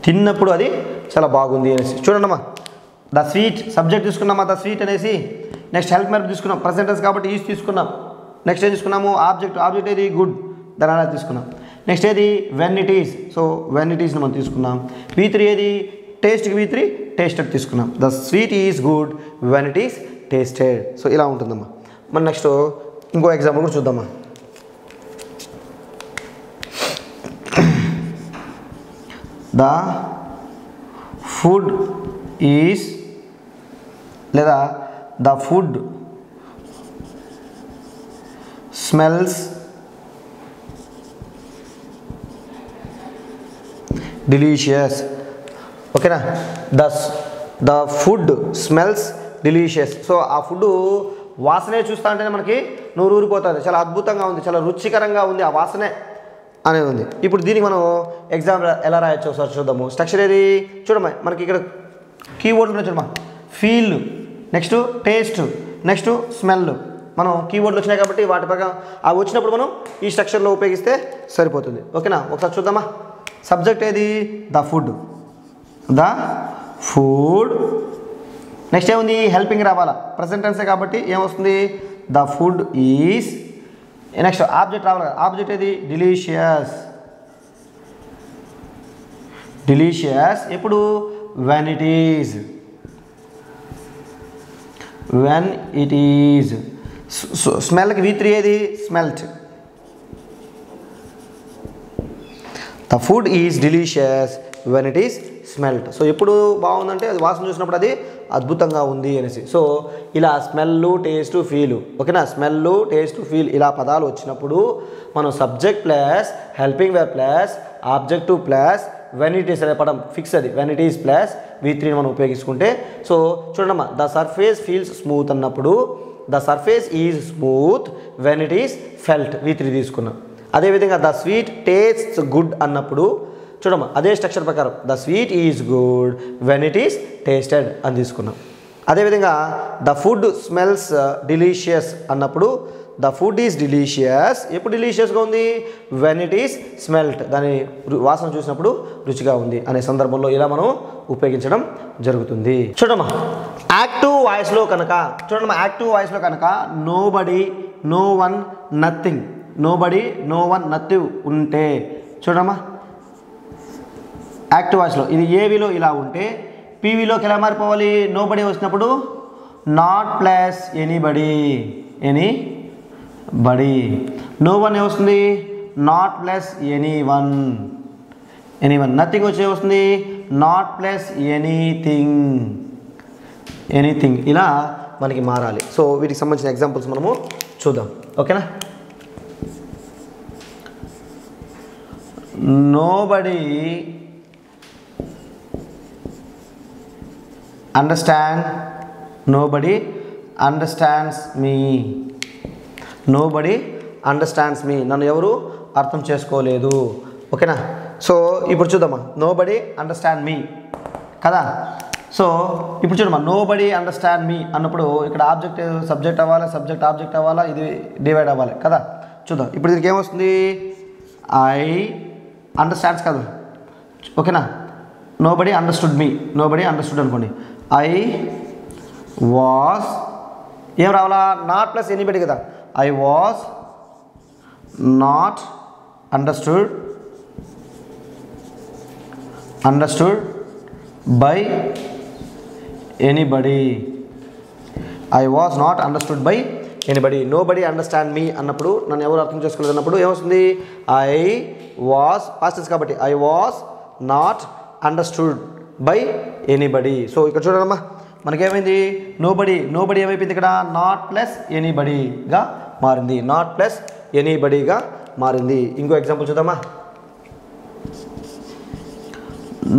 తిన్నప్పుడు అది చాలా బాగుంది అనేసి. చూడండమ్మా ద స్వీట్ సబ్జెక్ట్ తీసుకున్నామా ద స్వీట్ అనేసి, నెక్స్ట్ హెల్ప్ వర్బ్ తీసుకున్నాం ప్రెసెంట్ టెన్స్ కాబట్టి ఈజ్ తీసుకున్నాం, నెక్స్ట్ ఏం తీసుకున్నాము ఆబ్జెక్ట్ ఏది గుడ్ దాని అలా తీసుకున్నాం, నెక్స్ట్ ఏది when it is, so when it ఈజ్ని మనం తీసుకున్నాం, V3 ఏది టేస్ట్కి V3 టేస్టెడ్ తీసుకున్నాం, the sweet is good when it is tasted. So ఇలా ఉంటుందమ్మా. మన నెక్స్ట్ ఇంకో ఎగ్జాంపుల్ కూడా చూద్దామా. ద ఫుడ్ ఈజ్ లేదా ద ఫుడ్ స్మెల్స్ డిలీషియస్. ఓకేనా, the food smells delicious. So ఆ ఫుడ్ వాసనే చూస్తా అంటేనే మనకి నోరు ఊరిపోతుంది, చాలా అద్భుతంగా ఉంది, చాలా రుచికరంగా ఉంది ఆ వాసనే అనేది ఉంది. ఇప్పుడు దీనికి మనం ఎగ్జామ్ ఎలా రాయొచ్చు ఒకసారి చూద్దాము. స్ట్రక్చర్ ఏది చూడమ్మా, మనకి ఇక్కడ కీవర్డ్లు ఉన్నాయి చూడమ్మా, feel, next taste, next smell. మనం కీవర్డ్లు వచ్చినాయి కాబట్టి వాటి ప్రకారం అవి వచ్చినప్పుడు మనం ఈ స్ట్రక్చర్లో ఉపయోగిస్తే సరిపోతుంది. ఓకేనా, ఒకసారి చూద్దామా. సబ్జెక్ట్ ఏది the food, the food, next ఏముంది హెల్పింగ్ రావాలా, ప్రెసెంట్ టెన్సే కాబట్టి ఏమొస్తుంది the food is, next object రావాలి కదా, ఆబ్జెక్ట్ ఏది డిలీషియస్, డిలీషియస్ ఎప్పుడు when it is, when it is. స్మెల్కి V3 ఏది smelt, the food is delicious when it is smelt. So ఎప్పుడు బాగుందంటే అది వాసన చూసినప్పుడు అది అద్భుతంగా ఉంది అనేసి. సో ఇలా స్మెల్ టేస్ట్ ఫీల్, ఓకేనా, స్మెల్ టేస్ట్ ఫీల్ ఇలా పదాలు వచ్చినప్పుడు మనం subject plus helping verb plus object plus when it is అనే పదం ఫిక్స్, అది వెన్ ఇట్ ఈస్ ప్లస్ V3ని మనం ఉపయోగించుకుంటే. సో చూడమ్మా ద సర్ఫేస్ ఫీల్స్ స్మూత్ అన్నప్పుడు the surface is smooth when it is felt V3 తీసుకున్నాం. అదేవిధంగా ద స్వీట్ టేస్ట్స్ గుడ్ అన్నప్పుడు చూడమ్మా అదే స్ట్రక్చర్ ప్రకారం the sweet is good when it is tasted అని తీసుకున్నాం. అదేవిధంగా ద ఫుడ్ స్మెల్స్ డిలీషియస్ అన్నప్పుడు ద ఫుడ్ ఈజ్ డిలీషియస్ ఎప్పుడు డిలీషియస్గా ఉంది వెన్ ఇట్ ఈస్ స్మెల్ట్, దాని వాసన చూసినప్పుడు రుచిగా ఉంది అనే సందర్భంలో ఇలా మనం ఉపయోగించడం జరుగుతుంది. చూడమ్మా యాక్టివ్ వాయిస్లో కనుక యాక్టివ్ వాయిస్లో కనుక nobody, no one, nothing, nobody, no one, nothing ఉంటే చూడమ్మా యాక్టివ్ వాయిస్లో ఇది ఏవిలో ఇలా ఉంటే పీవీలోకి ఎలా మారిపోవాలి, నోబడీ వచ్చినప్పుడు not plus anybody, anybody, no one ఏమొస్తుంది నాట్ ప్లస్ ఎనీవన్, నథింగ్ వచ్చి ఏమొస్తుంది నాట్ ప్లస్ ఎనీథింగ్, ఇలా మనకి మారాలి. సో వీటికి సంబంధించిన ఎగ్జాంపుల్స్ మనము చూద్దాం. ఓకేనా, నోబడీ అండర్స్టాండ్, నోబడీ అండర్స్టాండ్స్ మీ, నోబడీ అండర్స్టాండ్స్ మీ, నన్ను ఎవరు అర్థం చేసుకోలేదు. ఓకేనా, సో ఇప్పుడు చూద్దామా నోబడీ అండర్స్టాండ్ మీ కదా. సో ఇప్పుడు చూడమ్మా నోబడీ అండర్స్టాండ్ మీ అన్నప్పుడు ఇక్కడ ఆబ్జెక్ట్ సబ్జెక్ట్ అవ్వాలి, సబ్జెక్ట్ ఆబ్జెక్ట్ అవ్వాలా, ఇది డివైడ్ అవ్వాలి కదా. చూద్దాం ఇప్పుడు దీనికి ఏమొస్తుంది ఐ అండర్స్టాండ్స్ కదా. ఓకేనా, nobody understood me, nobody understood అనుకోండి, ఐ వాస్ ఏం రావాలా నాట్ ప్లస్ ఎనీబడి కదా, I was not understood by anybody, I was not understood by anybody. Nobody understand me అన్నప్పుడు నన్ను ఎవరు అర్థం చేసుకోలేదు అన్నప్పుడు ఏమొస్తుంది ఐ వాస్ పాస్ట్ టెన్స్ కాబట్టి I was not understood by anybody. So ఇక్కడ చూడమ్మా మనకేమైంది నోబడీ ఏమైపోయింది ఇక్కడ నాట్ ప్లస్ ఎనీబడీగా మారింది, నాట్ ప్లస్ ఎనీబడీగా మారింది. ఇంకో ఎగ్జాంపుల్ చూద్దామా.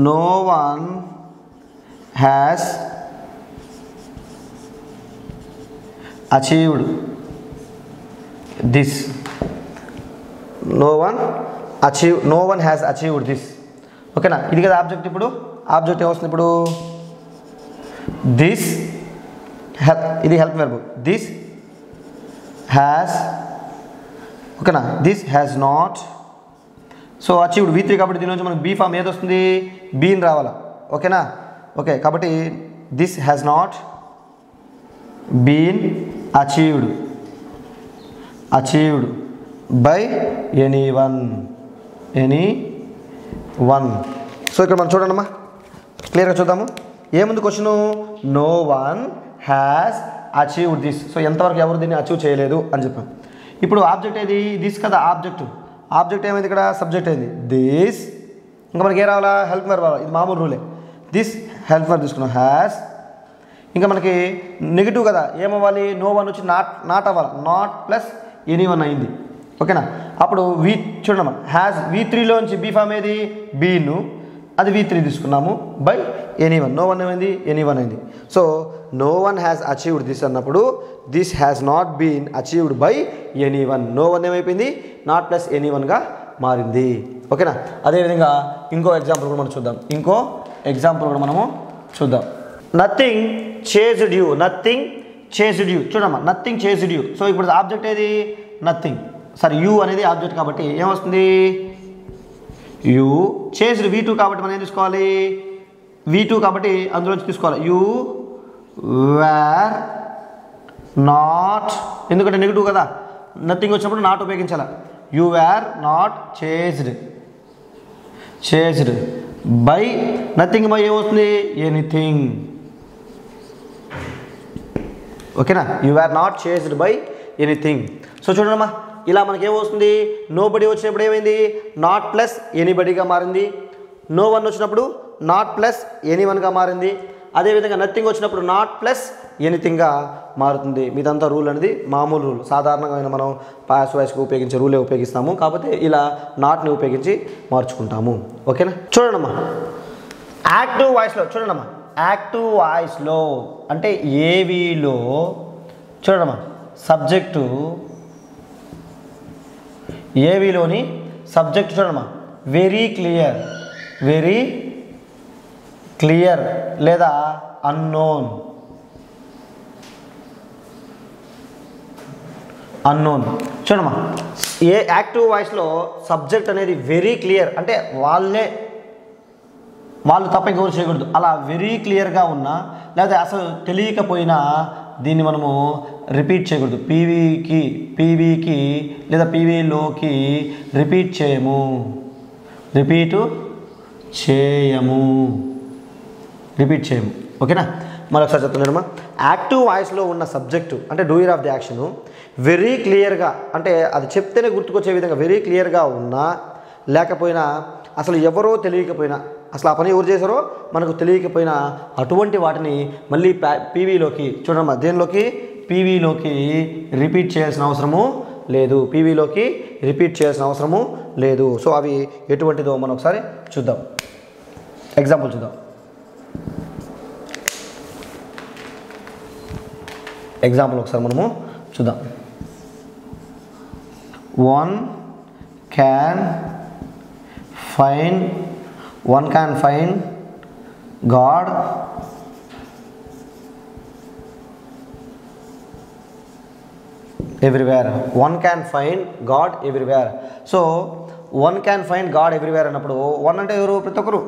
No one has achieved this, no one has achieved this. ఓకేనా, ఇది కదా ఆబ్జెక్ట్. ఇప్పుడు ఆబ్జెక్ట్ ఏమొస్తుంది ఇప్పుడు? దిస్, ఇది హెల్ప్ వెర్బ్. దిస్ హ్యాస్, ఓకేనా, this has not. So achieved V3 కాబట్టి దీని నుంచి మనకు బీ ఫామ్ ఏది వస్తుంది? బీని రావాలా. ఓకేనా, ఓకే. కాబట్టి this has not been achieved by anyone. So ఇక్కడ మనం చూడండి అమ్మా, క్లియర్గా చూద్దాము. ఏముంది question? No one has achieved this. So ఎంతవరకు ఎవరు దీన్ని అచీవ్ చేయలేదు అని చెప్పాం. ఇప్పుడు ఆబ్జెక్ట్ ఏది? దిస్ కదా ఆబ్జెక్ట్ ఏమైంది ఇక్కడ? సబ్జెక్ట్ అయింది దిస్. ఇంకా మనకి ఏ రావాలా? హెల్ప్ వెర్బ్ రావాలి. ఇది మామూలు రూలే. దిస్ హెల్ప్ వెర్బ్ తీసుకున్నాం హ్యాస్. ఇంకా మనకి నెగిటివ్ కదా, ఏమవ్వాలి? నో వన్ వచ్చి నాట్ అవ్వాలి. నాట్ ప్లస్ ఎనీ వన్ అయింది. ఓకేనా, అప్పుడు చూడమ్మా, హ్యాస్ V3లోంచి బీ ఫామ్ ఏది? బీను, అది V3 తీసుకున్నాము by anyone. No one ఏమైంది? ఎనీ వన్ అయింది. So no one has achieved this అన్నప్పుడు this has not been achieved by anyone. No one ఏమైపోయింది? నాట్ ప్లస్ ఎనీ వన్గా మారింది. ఓకేనా, అదేవిధంగా ఇంకో ఎగ్జాంపుల్ కూడా మనం చూద్దాం. Nothing chased you. చూడమ్మా, నథింగ్ చేజ్డ్ యూ. సో ఇప్పుడు ఆబ్జెక్ట్ ఏది? నథింగ్. సరే, యూ అనేది ఆబ్జెక్ట్ కాబట్టి ఏమొస్తుంది? యూ. చేజ్డ్ V2 కాబట్టి మనం ఏం తీసుకోవాలి? V2 కాబట్టి అందులోంచి తీసుకోవాలి. యూ వేర్ నాట్, ఎందుకంటే నెగిటివ్ కదా, నథింగ్ వచ్చినప్పుడు నాట్ ఉపయోగించాలి. You were not chased by nothing by ఏమవుతుంది? ఎనీథింగ్. ఓకేనా, you were not chased by anything. So చూడమ్మా, ఇలా మనకి ఏమవుతుంది? నోబడి వచ్చినప్పుడు ఏమైంది? నాట్ ప్లస్ ఎనీబడిగా మారింది. నో వన్ వచ్చినప్పుడు నాట్ ప్లస్ ఎనీ వన్గా మారింది. అదేవిధంగా నథింగ్ వచ్చినప్పుడు నాట్ ప్లస్ ఎనీథింగ్గా మారుతుంది. మీదంతా రూల్ అనేది మామూలు రూల్, సాధారణంగా మనం పాస్ వాయిస్కి ఉపయోగించే రూలే ఉపయోగిస్తాము. కాకపోతే ఇలా నాట్ని ఉపయోగించి మార్చుకుంటాము. ఓకేనా, చూడండమ్మా, యాక్టివ్ వాయిస్లో అంటే ఏవీలో చూడమ్మా, సబ్జెక్టు ఏవీలోని సబ్జెక్ట్ చూడమ్మా, వెరీ క్లియర్ లేదా అన్నోన్. చూడమ్మా, ఏ యాక్టివ్ వాయిస్లో సబ్జెక్ట్ అనేది వెరీ క్లియర్ అంటే వాళ్ళు తప్ప ఇంకెవరు చేయకూడదు. అలా వెరీ క్లియర్గా ఉన్నా లేదా అసలు తెలియకపోయినా దీన్ని మనము రిపీట్ చేయకూడదు. పీవీకి లేదా పీవీలోకి రిపీట్ చేయము. ఓకేనా, మరొకసారి చెప్తున్నానమ్మా. యాక్టివ్ వాయిస్లో ఉన్న సబ్జెక్టు అంటే doer of the action very క్లియర్గా అంటే అది చెప్తేనే గుర్తుకొచ్చే విధంగా వెరీ క్లియర్గా ఉన్నా లేకపోయినా అసలు ఎవరో తెలియకపోయినా అసలు ఆ పని ఎవరు చేశారో మనకు తెలియకపోయినా అటువంటి వాటిని మళ్ళీ పీవీలోకి చూడమ్మా, దేనిలోకి? పీవీలోకి రిపీట్ చేయాల్సిన అవసరము లేదు. సో అవి ఎటువంటిదో మనం ఒకసారి చూద్దాం. ఎగ్జాంపుల్ చూద్దాం. ఒకసారి మనము చూద్దాం. one can find God everywhere. One can find God everywhere. So one can find God everywhere అన్నప్పుడు వన్ అంటే ఎవరు? ప్రతి ఒక్కరు.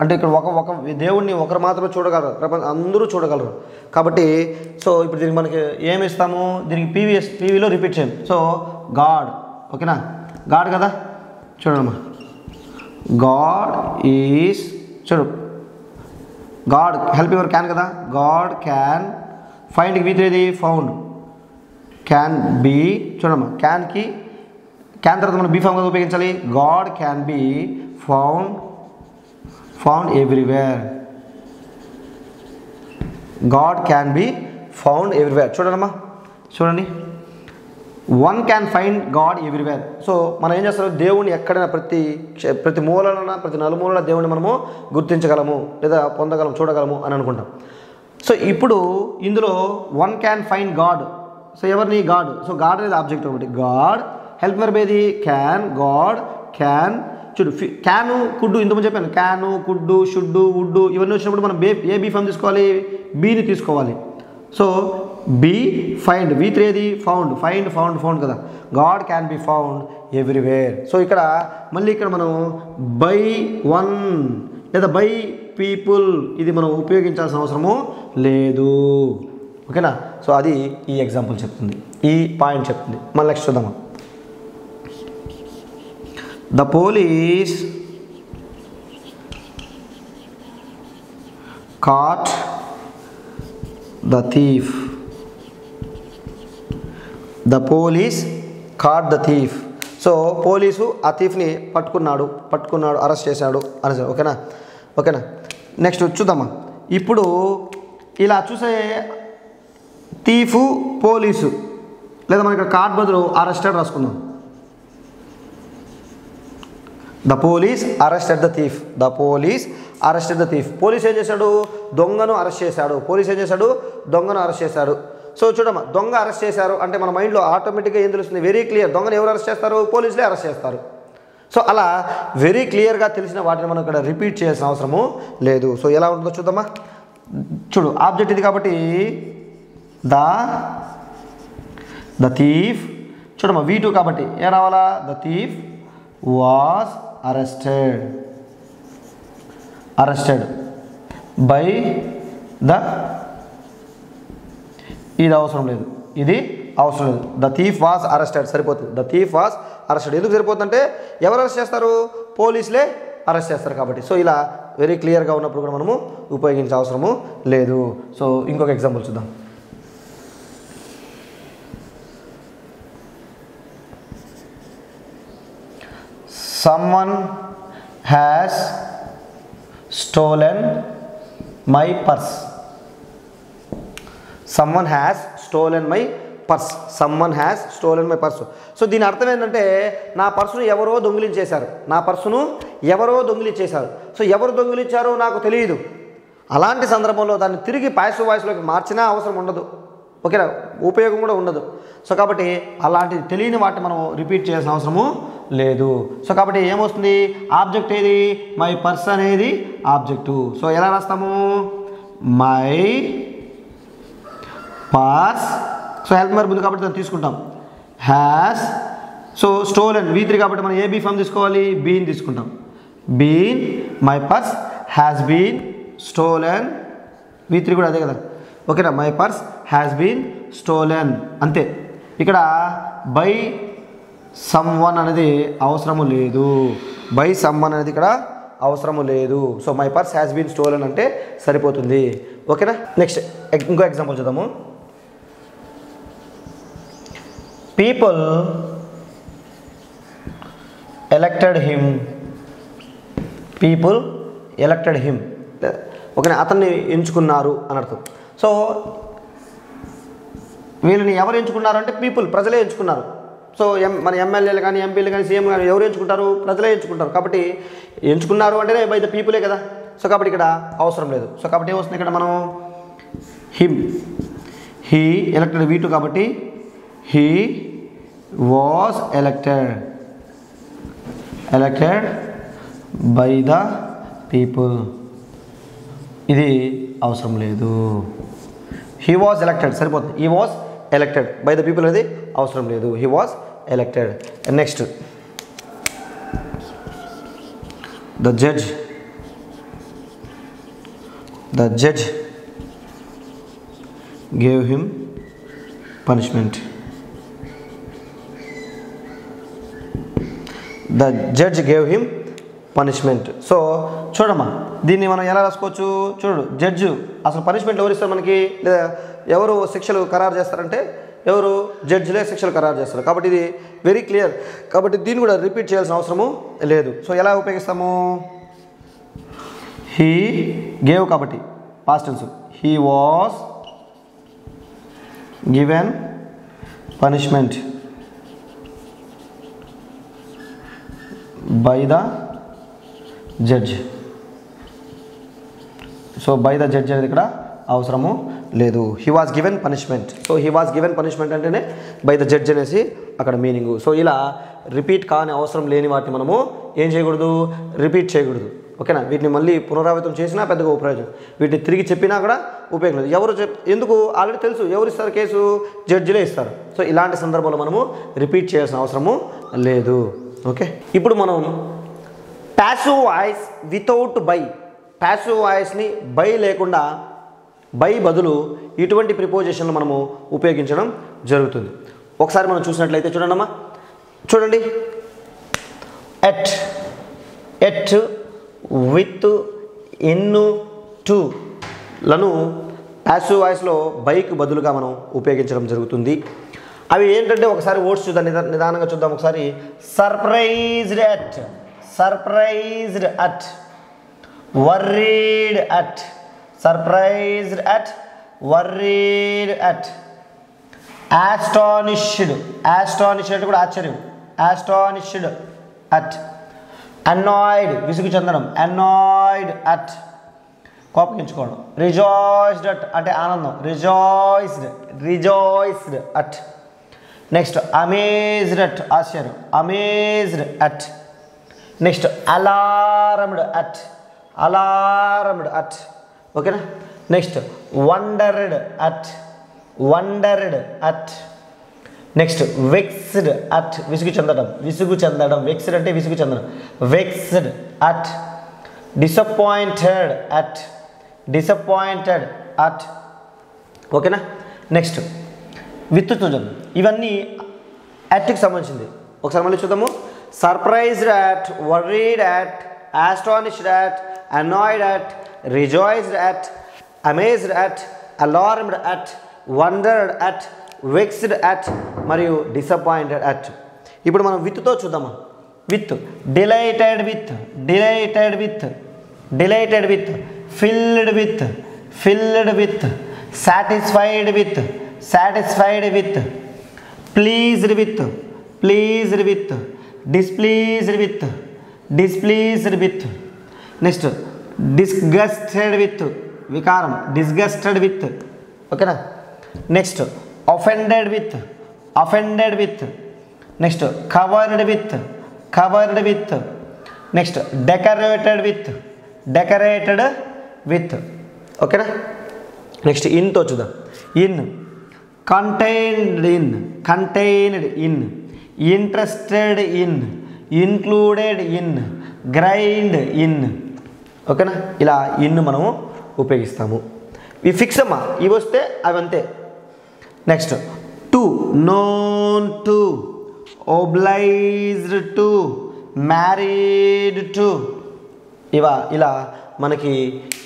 అంటే ఇక్కడ ఒక దేవుణ్ణి ఒకరు మాత్రమే చూడగలరు, ప్రపంచం అందరూ చూడగలరు. కాబట్టి సో ఇప్పుడు దీనికి మనకి ఏమి ఇస్తాము? దీనికి పీవీలో రిపీట్ చేయం. So God. ఓకేనా, గాడ్ కదా, చూడమ్మా, God is God help your can కదా, గాడ్ క్యాన్. ఫైండ్కి వీధి ఫౌండ్, క్యాన్ బీ. చూడమ్మా, క్యాన్ తర్వాత మనం బీ ఫామ్ ఉపయోగించాలి. God can be found everywhere. చూడండి, one can find God everywhere. So మనం ఏం చేస్తాం? దేవుని ఎక్కడైనా ప్రతి మూలన ప్రతి నలుమూలన దేవుని మనము గుర్తించగలము లేదా పొందగలము, చూడగలము అని అనుకుంటాం. సో ఇప్పుడు ఇందులో one can find God. So ఎవరిని? గాడ్. సో గాడ్ అనేది ఆబ్జెక్ట్ ఒకటి. గాడ్ హెల్ప్ వెర్బ్ ఏది క్యాన్, గాడ్, క్యాన్. చూడు క్యాను కుడ్డు ఇంతకుముందు చెప్పాను, క్యాను, కుడ్డు, షుడ్డు, వుడ్డు ఇవన్నీ వచ్చినప్పుడు మనం ఏ బీ ఫామ్ తీసుకోవాలి, బీని తీసుకోవాలి. సో బీ ఫైండ్, V3 ఏది ఫౌండ్, ఫైండ్ ఫౌండ్ ఫౌండ్ కదా, God can be found everywhere. So ఇక్కడ మళ్ళీ ఇక్కడ మనం బై వన్ లేదా బై పీపుల్ ఇది మనం ఉపయోగించాల్సిన అవసరము లేదు. ఓకేనా. సో అది ఈ ఎగ్జాంపుల్ చెప్తుంది, ఈ పాయింట్ చెప్తుంది. మళ్ళీ నెక్స్ట్ చూద్దామా. The police caught the thief. The police caught the thief. So police ఆ థీఫ్ని పట్టుకున్నాడు, అరెస్ట్ చేశాడు అని. ఓకేనా. నెక్స్ట్ చూద్దామా. ఇప్పుడు ఇలా చూసే థీఫు, పోలీసు, లేదా మనకి ఇక్కడ కాట్ బదులు అరెస్టెడ్ రాసుకుందాం. The police arrested the thief. The police arrested the thief. Police ఏం చేశాడు, దొంగను అరెస్ట్ చేశాడు. పోలీస్ ఏం చేశాడు, దొంగను అరెస్ట్ చేశాడు. సో చూడమ్మా, దొంగ అరెస్ట్ చేశారు అంటే మన మైండ్లో ఆటోమేటిక్గా ఏం తెలుస్తుంది, వెరీ క్లియర్, దొంగను ఎవరు అరెస్ట్ చేస్తారు, పోలీసులే అరెస్ట్ చేస్తారు. సో అలా వెరీ క్లియర్గా తెలిసిన వాటిని మనం ఇక్కడ రిపీట్ చేయాల్సిన అవసరము లేదు. సో ఎలా ఉంటుందో చూద్దామా. చూడు ఆబ్జెక్ట్ ఇది కాబట్టి ద థీఫ్. చూడమ్మా V2 కాబట్టి ఏం రావాలా, the thief was arrested by the. ఇది అవసరం లేదు, ద థీఫ్ వాజ్ అరెస్టెడ్ సరిపోతుంది. ద థీఫ్ వాజ్ అరెస్టెడ్ ఎందుకు సరిపోతుందంటే ఎవరు అరెస్ట్ చేస్తారు, పోలీసులే అరెస్ట్ చేస్తారు కాబట్టి. సో ఇలా వెరీ క్లియర్గా ఉన్నప్పుడు కూడా మనము ఉపయోగించే అవసరము లేదు. సో ఇంకొక ఎగ్జాంపుల్ చూద్దాం. Someone has stolen my purse. Someone has stolen my purse. Someone has stolen my purse. So దీని అర్థం ఏంటంటే నా పర్సును ఎవరో దొంగిలించేశారు. సో ఎవరు దొంగిలించారో నాకు తెలియదు. అలాంటి సందర్భంలో దాన్ని తిరిగి పాసివ్ వాయిస్లోకి మార్చినా అవసరం ఉండదు. ఓకేనా, ఉపయోగం కూడా ఉండదు. సో కాబట్టి అలాంటి తెలియని వాటిని మనం రిపీట్ చేయాల్సిన అవసరము లేదు. సో కాబట్టి ఏమొస్తుంది, ఆబ్జెక్ట్ ఏది, మై పర్స్ అనేది ఆబ్జెక్టు. సో ఎలా రాస్తాము, my purse. So help verb ఉంది కాబట్టి దాన్ని తీసుకుంటాం. హ్యాస్. సో స్టోలెన్ V3 కాబట్టి మనం ఏ బీ ఫామ్ తీసుకోవాలి, బీన్ తీసుకుంటాం. Been, my purse has been stolen. V3 కూడా అదే కదా. ఓకేనా, my purse has been stolen అంతే. ఇక్కడ బై సమ్వన్ అనేది అవసరము లేదు. ఇక్కడ అవసరము లేదు. So my purse has been stolen అంటే సరిపోతుంది. ఓకేనా. నెక్స్ట్ ఇంకో ఎగ్జాంపుల్ చూద్దాము. People elected him. ఓకేనా, అతన్ని ఎంచుకున్నారు అని అర్థం. సో వీళ్ళని ఎవరు ఎంచుకున్నారు అంటే పీపుల్, ప్రజలే ఎంచుకున్నారు. సో మన ఎమ్మెల్యేలు కానీ ఎంపీలు కానీ సీఎం కానీ ఎవరు ఎంచుకుంటారు, ప్రజలే ఎంచుకుంటారు. కాబట్టి ఎంచుకున్నారు అంటేనే బై ద పీపులే కదా. సో కాబట్టి ఇక్కడ అవసరం లేదు. సో కాబట్టి ఏమొస్తుంది ఇక్కడ మనం హిమ్, హీ ఎలక్టెడ్ V2 కాబట్టి he was elected by the people. ఇది అవసరం లేదు. హీ వాజ్ ఎలక్టెడ్ సరిపోతుంది. He was elected by the people అనేది అవసరం లేదు. He was elected. Next the judge gave him punishment. So చూడమ్మా, దీన్ని మనం ఎలా రాసుకోవచ్చు, చూడు జడ్జు అసలు పనిష్మెంట్ ఎవరు ఇస్తారు మనకి, లేదా ఎవరు శిక్షలు ఖరారు చేస్తారంటే ఎవరు, జడ్జిలే శిక్షలు ఖరారు చేస్తారు. కాబట్టి ఇది వెరీ క్లియర్. కాబట్టి దీన్ని కూడా రిపీట్ చేయాల్సిన అవసరము లేదు. సో ఎలా ఉపయోగిస్తాము, హీ గేవ్ కాబట్టి past tense, he was given punishment by the judge. So by the judge అనేది ఇక్కడ అవసరము లేదు. He was given punishment. So he was given punishment అంటేనే బై ద జడ్జ్ అనేసి అక్కడ మీనింగు. సో ఇలా రిపీట్ కాని అవసరం లేని వాటిని మనము ఏం చేయకూడదు, రిపీట్ చేయకూడదు. ఓకేనా, వీటిని మళ్ళీ పునరావృతం చేసినా పెద్దగా ఉపయోగం, వీటిని తిరిగి చెప్పినా కూడా ఉపయోగం లేదు. ఎవరు ఎందుకు ఆల్రెడీ తెలుసు, ఎవరు ఇస్తారు కేసు, జడ్జిలే ఇస్తారు. సో ఇలాంటి సందర్భంలో మనము రిపీట్ చేయాల్సిన అవసరము లేదు. ఓకే, ఇప్పుడు మనం passive voice without by, passive వాయిస్ని బై లేకుండా, బై బదులు ఇటువంటి ప్రిపోజిషన్లు మనము ఉపయోగించడం జరుగుతుంది. ఒకసారి మనం చూసినట్లయితే చూడండి అమ్మా, చూడండి, at, at, with, in, to లను ప్యాసివ్ వాయిస్లో బైక్ బదులుగా మనం ఉపయోగించడం జరుగుతుంది. అవి ఏంటంటే ఒకసారి వర్డ్స్ చూద్దాం, నిదానంగా చూద్దాం ఒకసారి. Surprised at, surprised at, worried at, surprised at, worried at, astonished, astonished అంటే కూడా ఆశ్చర్యం, astonished at, annoyed విసుగు చెందడం, annoyed at కోపగించుకోవడం, rejoiced at అంటే ఆనందం, rejoiced, rejoiced at. Next amazed at ఆశ్చర్యం, amazed at. Next alarmed at, alarmed at. ఓకేనా. Next wondered at, wondered at. Next vexed at విసుగు చెందడం, విసుగు చెందడం, vexed అంటే విసుగు చెందడం, vexed at. disappointed at, disappointed at. ఓకేనా. నెక్స్ట్ విత్ చూద్దాం, ఇవన్నీ అట్కి సంబంధించింది. ఒకసారి మళ్ళీ చూద్దాము. Surprised at, worried at, astonished at, annoyed at, rejoiced at, amazed at, alarmed at, wondered at, vexed at మరియు disappointed at. ఇప్పుడు మనం విత్తో చూద్దామా. With delighted with, delighted with, delighted with, filled with, filled with, satisfied with, satisfied with, pleased with, pleased with, displeased with, displeased with. Next disgusted with వికారం, disgusted with. ఓకేనా. Next offended with, offended with. Next covered with, covered with. Next decorated with, decorated with. ఓకేనా. Next ఇన్తో చూద్దాం. In contained in, contained in, interested in, included in, grind in. ఓకేనా. ఇలా in మనము ఉపయోగిస్తాము. ఇవి fix అమ్మా, ఇవి వస్తే అవి అంతే. Next to, known to, obliged to, married to. ఇలా మనకి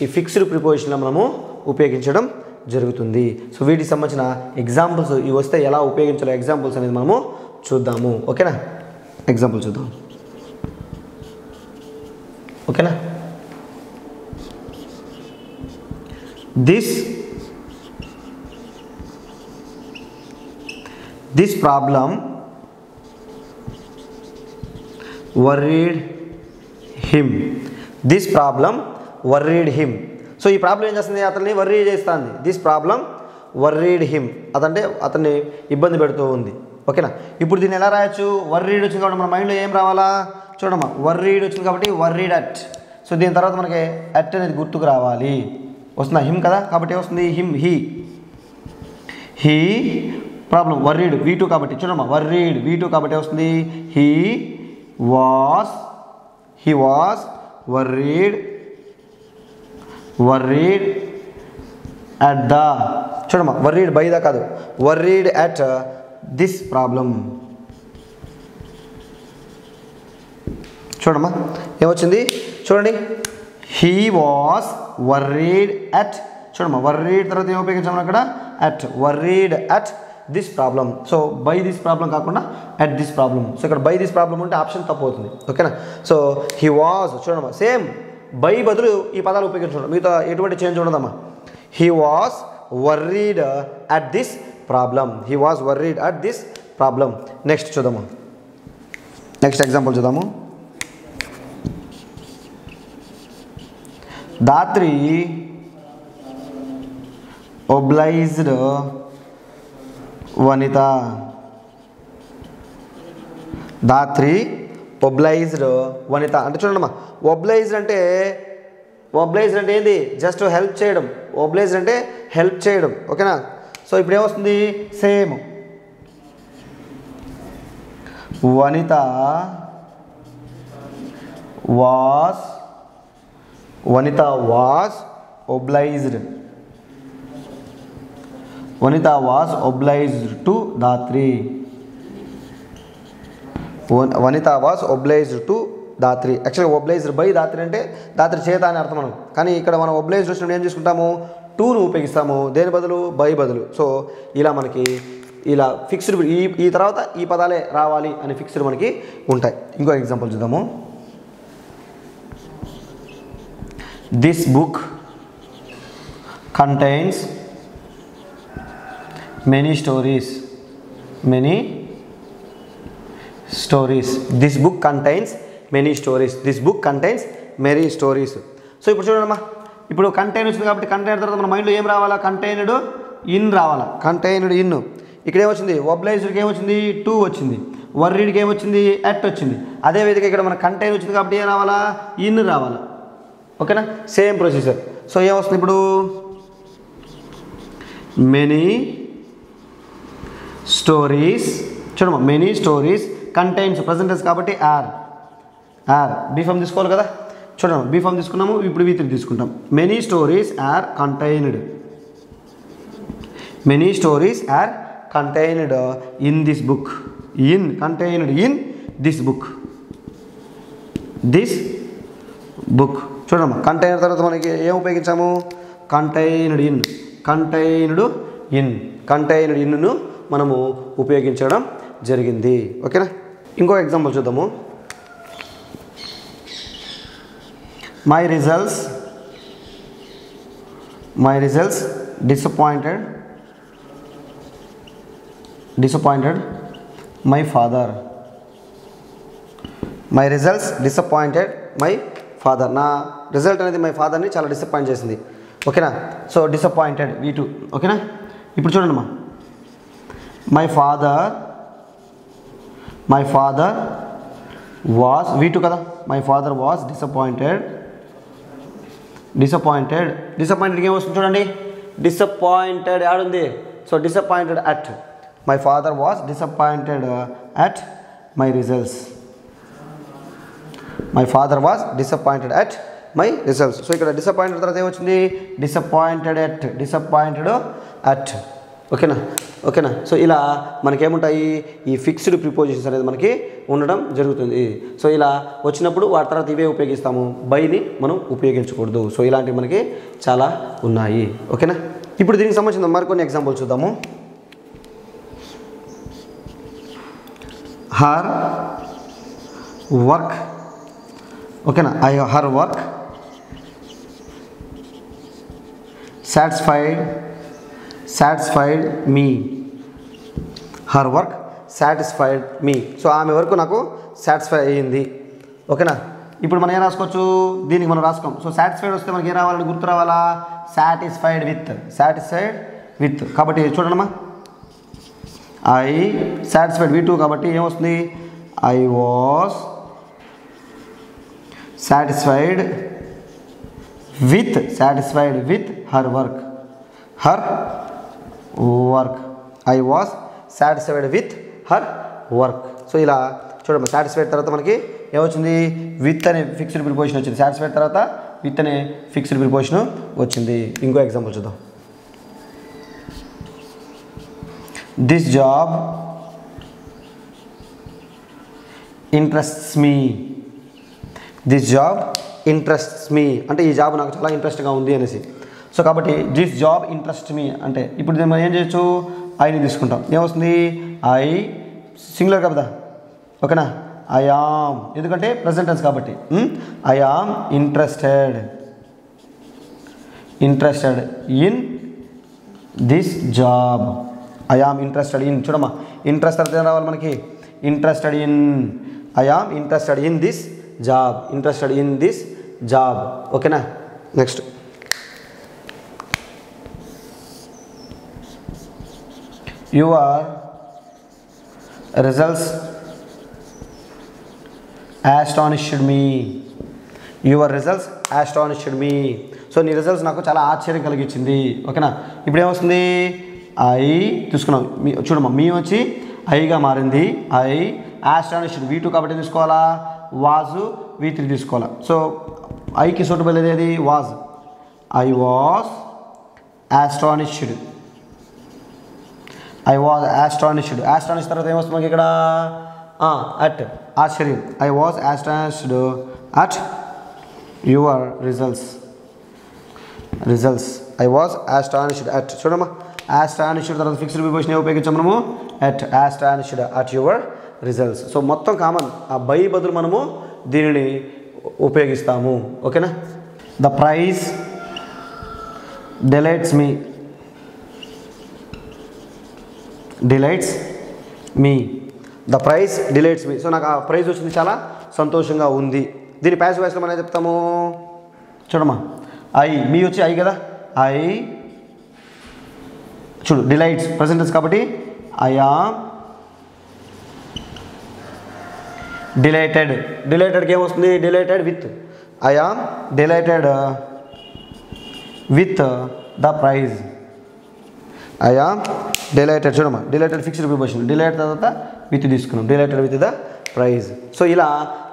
ఈ ఫిక్స్డ్ ప్రిపోజిషన్లో మనము ఉపయోగించడం జరుగుతుంది. సో వీటికి సంబంధించిన ఎగ్జాంపుల్స్ ఇవి వస్తే ఎలా ఉపయోగించాలో ఎగ్జాంపుల్స్ అనేది మనము చూద్దాము. ఓకేనా. ఎగ్జాంపుల్ చూద్దాం. ఓకేనా. this problem worried him, this problem worried him. So ఈ ప్రాబ్లం ఏం చేస్తుంది, అతన్ని వర్రీ చేస్తుంది. దిస్ ప్రాబ్లం వర్రీడ్ హిమ్, అతంటే అతన్ని ఇబ్బంది పెడుతూ ఉంది. ఓకేనా. ఇప్పుడు దీన్ని ఎలా రాయొచ్చు, వర్రీడ్ వచ్చింది కాబట్టి మన మైండ్లో ఏం రావాలా చూడమ్మా. వర్రీడ్ వచ్చింది కాబట్టి వర్రీడ్ అట్. సో దీని తర్వాత మనకి అట్ అనేది గుర్తుకు రావాలి. వస్తుందా, హిమ్ కదా కాబట్టి వస్తుంది him, he problem worried V2 కాబట్టి చూడమ్మా, వర్రీడ్ V2 కాబట్టి వస్తుంది he was worried at the, చూడమ్మా worried by the కాదు, worried at this problem. చూడమ్మా ఏమొచ్చింది చూడండి, he was worried at, చూడమ్మా worried తర్వాత ఏం ఉపయోగించాము అక్కడ, at, worried at this problem. So by this problem కాకుండా అట్ దిస్ ప్రాబ్లం. సో ఇక్కడ బై దిస్ ప్రాబ్లం ఉంటే ఆప్షన్ తప్పు అవుతుంది. ఓకేనా. సో హీ వాజ్ చూడమ్మా సేమ్ బై బదులు ఈ పదాలు ఉపయోగించడం, మిగతా ఎటువంటి చేంజ్ ఉండదమ్మా. He was worried at this problem, he was worried at this problem. Next చూద్దాము, నెక్స్ట్ ఎగ్జాంపుల్ చూద్దాము. దాత్రి ఒబ్లైజ్డ్ వనిత. ధాత్రి ఒబ్లైజ్డ్ వనిత. అంటే చూడండి అమ్మా, ఒబ్లైజ్డ్ అంటే ఏంది? జస్ట్ హెల్ప్ చేయడం. ఒబ్లైజ్డ్ అంటే హెల్ప్ చేయడం. ఓకేనా? సో ఇప్పుడు ఏమొస్తుంది? Same. Vanitha was obliged. Vanitha was obliged to Dhatri. Vanitha was obliged to Dhatri. యాక్చువల్గా ఒబ్లైజ్డ్ బై ధాత్రి అంటే ధాత్రి చేత అని అర్థం మనం. కానీ ఇక్కడ మనం ఒబ్లైజ్డ్ వచ్చినప్పుడు ఏం చేసుకుంటాము? టూను ఉపయోగిస్తాము. దేని బదులు? బై బదులు. సో ఇలా మనకి ఇలా ఫిక్స్డ్ ఈ తర్వాత ఈ పదాలే రావాలి అని ఫిక్స్డ్ మనకి ఉంటాయి. ఇంకో ఎగ్జాంపుల్ చూద్దాము. This book contains many stories. This book contains many stories. So ఇప్పుడు చూడండమ్మా, ఇప్పుడు కంటైన్ వచ్చింది కాబట్టి కంటైనర్ తర్వాత మన మైండ్లో ఏం రావాలా? కంటైనర్డ్ ఇన్ రావాలా? కంటైనర్డ్ ఇన్. ఇక్కడ ఏమొచ్చింది? ఒబ్లైజ్డ్కి ఏమొచ్చింది? టు వచ్చింది. వర్రీడ్కి ఏమొచ్చింది? ఎట్ వచ్చింది. అదేవిధంగా ఇక్కడ మన కంటైన్ వచ్చింది కాబట్టి ఏం రావాలా? ఇన్ రావాలా. ఓకేనా? Same procedure. సో ఏమొస్తుంది ఇప్పుడు? Many stories. చూడమ్మా, many stories contains present tense కాబట్టి ఆర్ బీ ఫామ్ తీసుకోవాలి కదా. చూడండి, బీ ఫామ్ తీసుకున్నాము, ఇప్పుడు V3 తీసుకుంటాం. Many stories are contained. Many stories are contained in this book. Contained in this book. చూడమ్మా, కంటైనర్ తర్వాత మనకి ఏం ఉపయోగించాము? కంటైన్డ్ ఇన్ను మనము ఉపయోగించడం జరిగింది. ఓకేనా? ఇంకో ఎగ్జాంపుల్ చూద్దాము. My results disappointed my father. My results disappointed my father. నా రిజల్ట్ అనేది మై ఫాదర్ని చాలా డిసప్పాయింట్ చేసింది. ఓకేనా? So disappointed V2. ఓకేనా? ఇప్పుడు చూడండి అమ్మా, మై ఫాదర్ వాస్ V2 కదా. మై ఫాదర్ వాస్ డిసప్పాయింటెడ్ ఏమొస్తుంది చూడండి? డిసప్పాయింటెడ్ ఆడుంది. So disappointed at. My father was disappointed at my results. So ఇక్కడ డిసప్పాయింటెడ్ తర్వాత ఏమొచ్చింది? Disappointed at. ఓకేనా? సో ఇలా మనకేముంటాయి? ఈ ఫిక్స్డ్ ప్రిపోజిషన్స్ అనేది మనకి ఉండడం జరుగుతుంది. సో ఇలా వచ్చినప్పుడు వాటి తర్వాత ఇవే ఉపయోగిస్తాము, బైని మనం ఉపయోగించకూడదు. సో ఇలాంటివి మనకి చాలా ఉన్నాయి. ఓకేనా? ఇప్పుడు దీనికి సంబంధించిన మరికొన్ని ఎగ్జాంపుల్ చూద్దాము. Her work. ఓకేనా? Her work satisfied me. Her work satisfied me. So ఆమె వరకు నాకు సాటిస్ఫై అయ్యింది. ఓకేనా? ఇప్పుడు మనం ఏం రాసుకోవచ్చు? దీనికి మనం రాసుకోం. సో సాటిస్ఫైడ్ వస్తే మనకి ఏం రావాలని గుర్తు రావాలా? Satisfied with. కాబట్టి చూడండమ్మా, ఐ సాటిస్ఫైడ్ V2 కాబట్టి ఏమొస్తుంది? I was satisfied with her work. I was satisfied with her work. So ఇలా చూడమ్మా, సాటిస్ఫైడ్ తర్వాత మనకి ఏమొచ్చింది? విత్ అనే ఫిక్స్డ్ ప్రిపోజిషన్ వచ్చింది. సాటిస్ఫైడ్ తర్వాత విత్ అనే ఫిక్స్డ్ ప్రిపోజిషన్ వచ్చింది. ఇంకో ఎగ్జాంపుల్ చూద్దాం. దిస్ జాబ్ ఇంట్రెస్ట్స్ మీ. అంటే ఈ జాబ్ నాకు చాలా ఇంట్రెస్ట్గా ఉంది అనేసి. సో కాబట్టి దిస్ జాబ్ ఇంట్రెస్ట్ మీ అంటే ఇప్పుడు మనం ఏం చేయొచ్చు? ఐని తీసుకుంటాం. ఏమొస్తుంది? ఐ సింగులర్ కదా. ఓకేనా? ఐ ఆమ్, ఎందుకంటే ప్రెజెంట్ టెన్స్ కాబట్టి. I am interested in this job. I am interested in. చూడమ్మా, ఇంట్రెస్ట్ తర్వాత ఏం రావాలి మనకి? Interested in. I am interested in this job. ఓకేనా? Next your results astonished me. Your results astonished me. So నీ results నాకు చాలా ఆశ్చర్యం కలిగించింది. ఓకేనా. ఇప్పుడు ఏమొస్తుంది? ఐ తీసుకున్నాం. మీ చూడమ్మా, మీ వచ్చి ఐగా మారింది. ఐ యాస్టానిష్డ్ V2 కాబట్టి తీసుకోవాలా? వాజ్ V3 తీసుకోవాలా? సో ఐకి సూటబుల్ ఏది? Was. I was astonished. I was astonished. Astonish తర్వాత ఏమొస్తుంది మనకి ఇక్కడ? అట్, ఆశ్చర్యం. I was astonished at your results. I was astonished at. చూడమ్మా, యాస్టానిష్డ్ తర్వాత ఫిక్స్డ్ ప్రిపోజిషన్ ఉపయోగించాము మనము. At, astonished at your results. So మొత్తం కామన్. ఆ బై బదులు మనము దీనిని ఉపయోగిస్తాము. ఓకేనా. The prize delights me. The prize delights me. So నాకు ఆ ప్రైజ్ వచ్చింది, చాలా సంతోషంగా ఉంది. దీని ప్యాసివ్ వాయిస్లో మనం చెప్తాము. చూడమ్మా, ఐ, మీ వచ్చి ఐ కదా. ఐ చూడు, డిలైట్స్ ప్రెజెంట్ టెన్స్ కాబట్టి ఐ ఆమ్ డిలైటెడ్. డిలైటెడ్కి ఏమొస్తుంది? Delighted with. I am delighted with the prize. I am delighted. చూడమ్మా, డిలైటెడ్ ఫిక్స్డ్ ప్రిపోజిషన్. డిలైట్ తర్వాత విత్ తీసుకున్నాం. Delighted with the prize. So ఇలా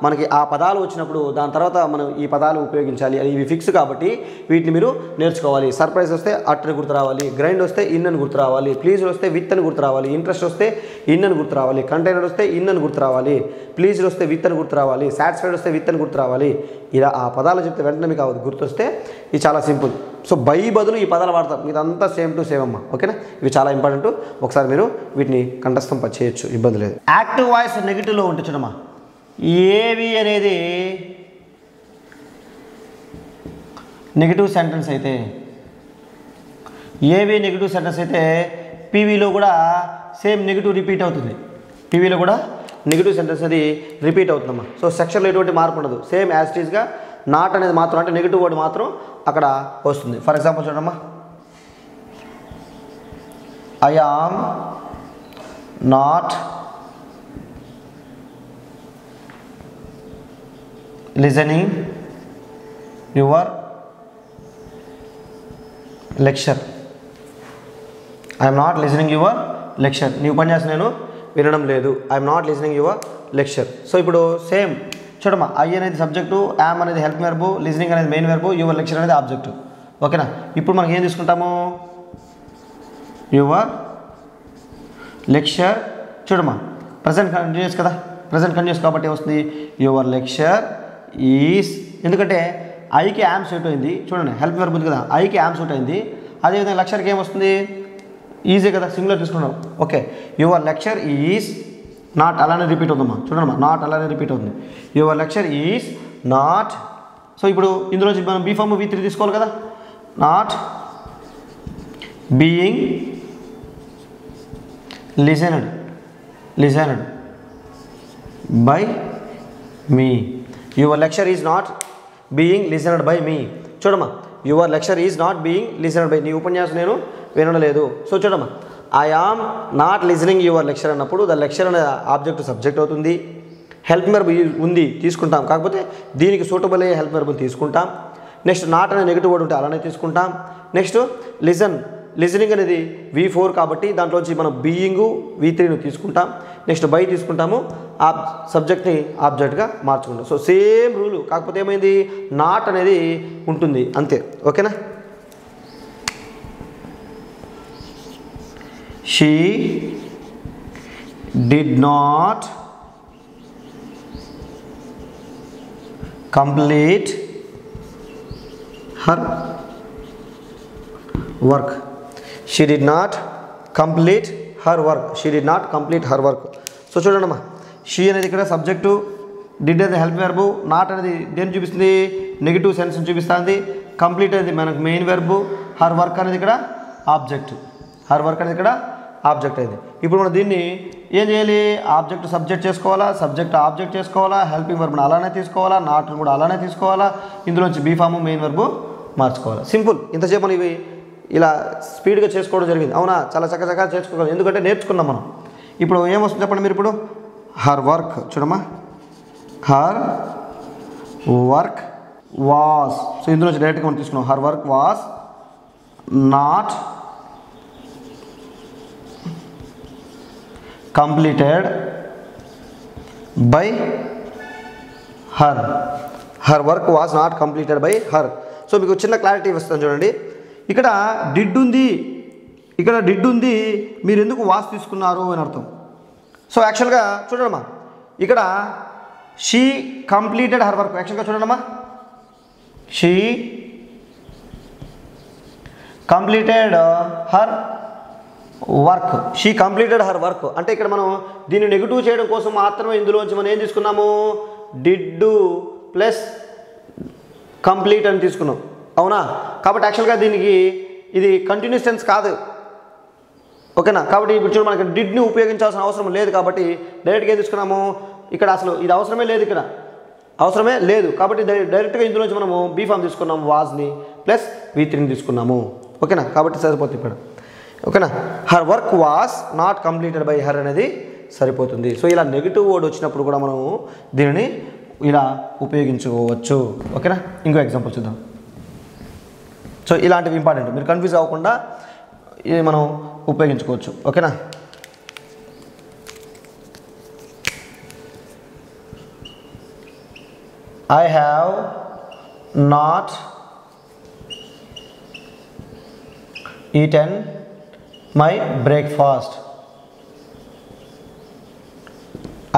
మనకి ఆ పదాలు వచ్చినప్పుడు దాని తర్వాత మనం ఈ పదాలు ఉపయోగించాలి. ఇవి ఫిక్స్ కాబట్టి వీటిని మీరు నేర్చుకోవాలి. సర్ప్రైజ్ వస్తే అట్ అని గుర్తు రావాలి. గ్రైండ్ వస్తే ఇన్ అని గుర్తు రావాలి. ప్లీజ్ వస్తే విత్ అని గుర్తు రావాలి. ఇంట్రెస్ట్ వస్తే ఇన్ అని గుర్తు రావాలి. కంటైనర్ వస్తే ఇన్ అని గుర్తు రావాలి. ప్లీజ్ వస్తే విత్ అని గుర్తు రావాలి. సాటిస్ఫైడ్ వస్తే విత్ అని గుర్తు రావాలి. ఇలా ఆ పదాలు చెప్తే వెంటనే మీకు అవ్వదు, గుర్తొస్తే. ఇది చాలా సింపుల్. సో బై బదులు ఈ పదాలు వాడతాం. మీదంతా సేమ్ టు సేమ్ అమ్మా. ఓకేనా. ఇవి చాలా ఇంపార్టెంట్. ఒకసారి మీరు వీటిని కంఠస్థం చేయొచ్చు, ఇబ్బంది లేదు. యాక్టివ్ వాయిస్ నెగిటివ్లో ఉంటే చూడమ్మా, ఏవి అనేది నెగిటివ్ సెంటెన్స్ అయితే, ఏవి నెగిటివ్ సెంటెన్స్ అయితే పీవీలో కూడా సేమ్ నెగిటివ్ రిపీట్ అవుతుంది. పీవీలో కూడా నెగిటివ్ సెంటెన్స్ అది రిపీట్ అవుతుందమ్మా. సో సెక్షన్లో ఎటువంటి మార్పు ఉండదు. సేమ్ యాజ్ ఇట్ ఈస్గా నాట్ అనేది మాత్రం, అంటే నెగిటివ్ వర్డ్ మాత్రం అక్కడ వస్తుంది. ఫర్ ఎగ్జాంపుల్ చూడమ్మా, I am not listening your lecture. I'm not listening your lecture. నీ ఉపన్యాసం నేను వినడం లేదు. I'm not listening your lecture. So ఇప్పుడు సేమ్ చూడమ్మా, ఐ అనేది సబ్జెక్టు, యామ్ అనేది హెల్ప్ వెర్బు, లిజనింగ్ అనేది మెయిన్ వెర్బు, యువర్ లెక్చర్ అనేది ఆబ్జెక్టు. ఓకేనా. ఇప్పుడు మనకి ఏం తీసుకుంటాము? Your lecture. చూడమ్మా, ప్రజెంట్ కంటిన్యూస్ కదా. ప్రజెంట్ కంటిన్యూస్ కాబట్టి వస్తుంది యువర్ లెక్చర్ ఈజ్. ఎందుకంటే ఐకి యామ్ సూట్ అయింది. చూడండి, హెల్ప్ వెర్బ్ ఉంది కదా, ఐకి యామ్ సూట్ అయింది. అదేవిధంగా లెక్చర్కి ఏమొస్తుంది? ఈజీ కదా, సింగులర్ తీసుకున్నాం. Okay, your lecture is not. అలానే రిపీట్ అవుతుందమ్మా. చూడమ్మా, నాట్ అలానే రిపీట్ అవుతుంది. Your lecture is not. So ఇప్పుడు ఇందులో మనం బీ ఫామ్ V3 తీసుకోవాలి కదా. Not being listened by me. Your lecture is not being listened by me. చూడమ్మా, your lecture is not being listened by. నీ ఉపన్యాసం నేను వినడం లేదు. సో చూడమ్మా, I am not listening your lecture అన్నప్పుడు ద లెక్చర్ అనే ఆబ్జెక్ట్ సబ్జెక్ట్ అవుతుంది. హెల్ప్ వెర్బ్ ఉంది, తీసుకుంటాం. కాకపోతే దీనికి సూటబుల్ అయ్యే హెల్ప్ వెర్బ్ తీసుకుంటాం. నెక్స్ట్ నాట్ అనే నెగిటివ్ వర్డ్ ఉంటే అలానే తీసుకుంటాం. నెక్స్ట్ లిజనింగ్ అనేది V4 కాబట్టి దాంట్లోంచి మనం బీయింగ్ V3ను తీసుకుంటాం. నెక్స్ట్ బై తీసుకుంటాము. సబ్జెక్ట్ని ఆబ్జెక్ట్గా మార్చుకుంటాం. సో సేమ్ రూలు, కాకపోతే ఏమైంది? నాట్ అనేది ఉంటుంది అంతే. ఓకేనా. She did not complete her work. She did not complete her work. She did not complete her work. So చూడండి అమ్మా, షీ అనేది ఇక్కడ సబ్జెక్టు, డిడ్ అనేది హెల్ప్ వెర్బు, నాట్ అనేది దేన్ని చూపిస్తుంది? నెగిటివ్ సెన్స్ని చూపిస్తుంది. కంప్లీట్ అనేది మనకు మెయిన్ వెర్బు, హర్ వర్క్ అనేది ఇక్కడ ఆబ్జెక్ట్. హర్ వర్క్ అనేది ఇక్కడ ఆబ్జెక్ట్ అయింది. ఇప్పుడు మనం దీన్ని ఏం చేయాలి? ఆబ్జెక్ట్ సబ్జెక్ట్ చేసుకోవాలా, సబ్జెక్ట్ ఆబ్జెక్ట్ చేసుకోవాలా, హెల్పింగ్ వర్బ్ని అలానే తీసుకోవాలా, నాట్ని కూడా అలానే తీసుకోవాలా, ఇందులోంచి బీ ఫామ్ మెయిన్ వెర్బు మార్చుకోవాలా. సింపుల్. ఇంతసేపు మనం ఇవి ఇలా స్పీడ్గా చేసుకోవడం జరిగింది. అవునా, చాలా చక్కగా చేసుకోగలం, ఎందుకంటే నేర్చుకున్నాం మనం. ఇప్పుడు ఏమొస్తుంది చెప్పండి మీరు. ఇప్పుడు హర్ వర్క్ చూడమ్మా, హర్ వర్క్ వాస్. సో ఇందులో నుంచి డైరెక్ట్గా మనం తీసుకున్నాం. Her work was not completed by her. Her work was not completed by her. So మీకు చిన్న క్లారిటీ వస్తుంది చూడండి. ఇక్కడ డిడ్ ఉంది, ఇక్కడ డిడ్ ఉంది, మీరు ఎందుకు వాస్ తీసుకున్నారు అని అర్థం. సో యాక్చువల్గా చూడమ్మా, ఇక్కడ షీ కంప్లీటెడ్ హర్ వర్క్. యాక్చువల్గా చూడమ్మా, she completed her work. She completed her work అంటే ఇక్కడ మనం దీన్ని నెగిటివ్ చేయడం కోసం మాత్రమే ఇందులోంచి మనం ఏం తీసుకున్నాము, డిడ్ ప్లస్ కంప్లీట్ అని తీసుకున్నాం. అవునా, కాబట్టి యాక్చువల్గా దీనికి ఇది కంటిన్యూస్ టెన్స్ కాదు. ఓకేనా, కాబట్టి ఇప్పుడు చూడు మనకి డిడ్ని ఉపయోగించాల్సిన అవసరం లేదు. కాబట్టి డైరెక్ట్గా ఏం తీసుకున్నాము, ఇక్కడ అసలు ఇది అవసరమే లేదు, ఇక్కడ అవసరమే లేదు. కాబట్టి డైరెక్ట్గా ఇందులోంచి మనము బీ ఫామ్ తీసుకున్నాము, వాజ్ని ప్లస్ V3ని తీసుకున్నాము. ఓకేనా, కాబట్టి సరిపోతుంది ఇక్కడ. ఓకేనా, her work was not completed by her అనేది సరిపోతుంది. సో ఇలా నెగిటివ్ వర్డ్ వచ్చినప్పుడు కూడా మనము దీనిని ఇలా ఉపయోగించుకోవచ్చు. ఓకేనా, ఇంకో ఎగ్జాంపుల్ చూద్దాం. సో ఇలాంటివి ఇంపార్టెంట్, మీరు కన్ఫ్యూజ్ అవ్వకుండా ఇది మనం ఉపయోగించుకోవచ్చు. ఓకేనా, I have not eaten my breakfast.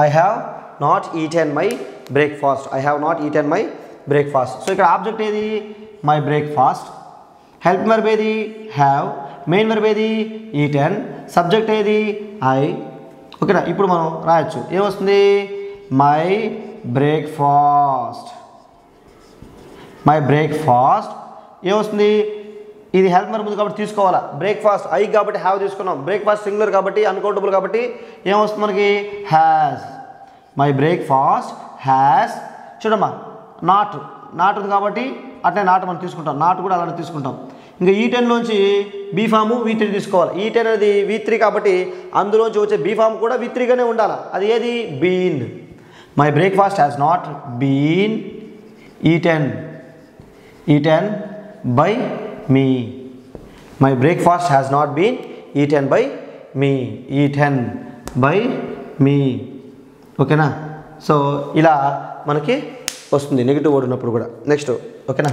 I have not eaten my breakfast. I have not eaten my breakfast. So ఇక్కడ ఆబ్జెక్ట్ ఏది, మై బ్రేక్ఫాస్ట్. హెల్ప్ వర్బ్ ఏది, హ్యావ్. మెయిన్ వర్బ్ ఏది, ఈటెన్. సబ్జెక్ట్ ఏది, ఐ. ఓకేనా, ఇప్పుడు మనం రాయొచ్చు. ఏమొస్తుంది, మై బ్రేక్ఫాస్ట్. మై బ్రేక్ఫాస్ట్ ఏమొస్తుంది, ఇది హెల్ప్ వర్బ్ ఉంది కాబట్టి తీసుకోవాలా. బ్రేక్ఫాస్ట్ ఐ కాబట్టి హ్యావ్ తీసుకున్నాం. బ్రేక్ఫాస్ట్ సింగులర్ కాబట్టి అన్కౌంటబుల్ కాబట్టి ఏమొస్తుంది మనకి, హ్యాస్. My breakfast has. చూడమ్మా, నాట్ ఉంది కాబట్టి అట్లే నాట్ మనం తీసుకుంటాం. నాట్ కూడా అలానే తీసుకుంటాం. ఇంకా ఈ10లోంచి బీ ఫాము V3 తీసుకోవాలి. ఈ10 అనేది V3 కాబట్టి అందులోంచి వచ్చే బీ ఫామ్ కూడా V3గానే ఉండాలి. అది ఏది, been. My breakfast has not been eaten by me. My breakfast has not been eaten by me. Eaten by me. ఓకేనా, సో ఇలా మనకి వస్తుంది నెగిటివ్ వర్డ్ ఉన్నప్పుడు కూడా. నెక్స్ట్ ఓకేనా,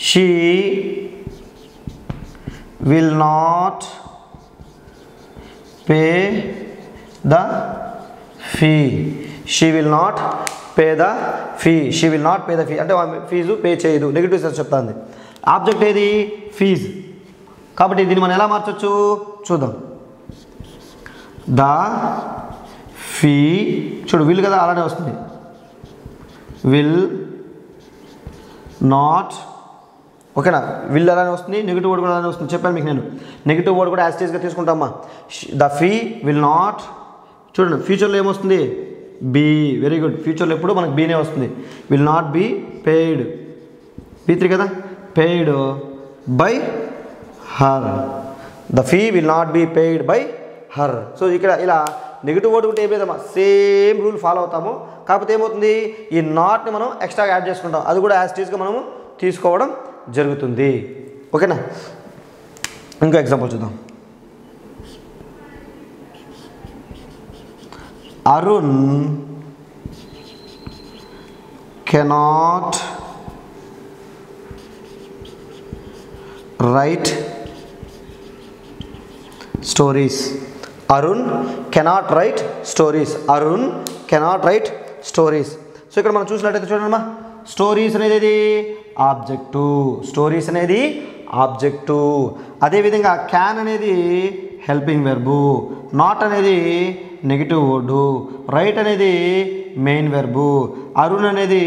she will not pay the fee. She will not pay the fee. She will not pay the fee అంటే fee pay చేయదు. Negative sense చెప్తాంది. ఆబ్జెక్ట్ ఏది, ఫీజ్. కాబట్టి దీన్ని మనం ఎలా మార్చొచ్చు చూద్దాం. ద ఫీ, చూడు విల్ కదా అలానే వస్తుంది. Will not. ఓకేనా, విల్ అలానే వస్తుంది, నెగిటివ్ వర్డ్ కూడా అలానే వస్తుంది. చెప్పాను మీకు నేను, నెగిటివ్ వర్డ్ కూడా యాజ్ టీజ్గా తీసుకుంటామా. The fee will not. చూడండి ఫ్యూచర్లో ఏమొస్తుంది, బీ. వెరీ గుడ్, ఫ్యూచర్లో ఎప్పుడు మనకు బీనే వస్తుంది. Will not be paid, V3 కదా, paid by her. The fee will not be paid by her. So ఇక్కడ ఇలా నెగిటివ్ వర్డ్ ఉంటే ఏమేదమ్మా, సేమ్ రూల్ ఫాలో అవుతాము. కాకపోతే ఏమవుతుంది, ఈ నాట్ని మనం ఎక్స్ట్రాగా యాడ్ చేసుకుంటాం. అది కూడా యాజ్ టీజ్గా మనము తీసుకోవడం జరుగుతుంది. ఓకేనా, ఇంకో ఎగ్జాంపుల్ చూద్దాం. Arun cannot write stories. Arun cannot write stories. Arun cannot write stories. So ఇక్కడ మనం చూసినట్టయితే చూడండి, స్టోరీస్ అనేది ఆబ్జెక్టు. స్టోరీస్ అనేది ఆబ్జెక్టు. అదేవిధంగా క్యాన్ అనేది హెల్పింగ్ వెర్బు. నాట్ అనేది నెగిటివ్ వర్డు. రైట్ అనేది మెయిన్ వెర్బు. అరుణ్ అనేది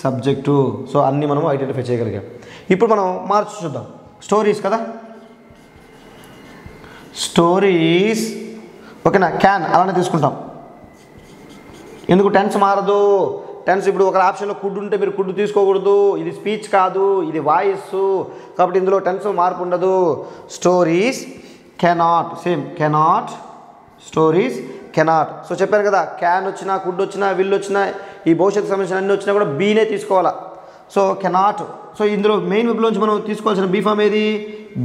సబ్జెక్టు. సో అన్నీ మనం ఐడెంటిఫై చేయగలిగాం. ఇప్పుడు మనం మార్చి చూద్దాం. స్టోరీస్ కదా, స్టోరీస్. ఓకేనా, క్యాన్ అలానే తీసుకుంటాం. ఎందుకు టెన్స్ మారదు, టెన్స్ ఇప్పుడు ఒక ఆప్షన్లో కుడ్ ఉంటే మీరు కుడ్ తీసుకోకూడదు, ఇది స్పీచ్ కాదు, ఇది వాయిస్, కాబట్టి ఇందులో టెన్స్ మార్పు ఉండదు. Stories cannot, same cannot, stories cannot. So చెప్పాను కదా, క్యాన్ వచ్చినా, కుడ్ వచ్చినా, విల్ వచ్చినా, ఈ భవిష్యత్తు సంబంధించిన అన్ని వచ్చినా కూడా బీనే తీసుకోవాలా. So cannot. సో ఇందులో మెయిన్ వెబ్లోంచి మనం తీసుకోవాల్సిన బీ ఫామ్ ఏది?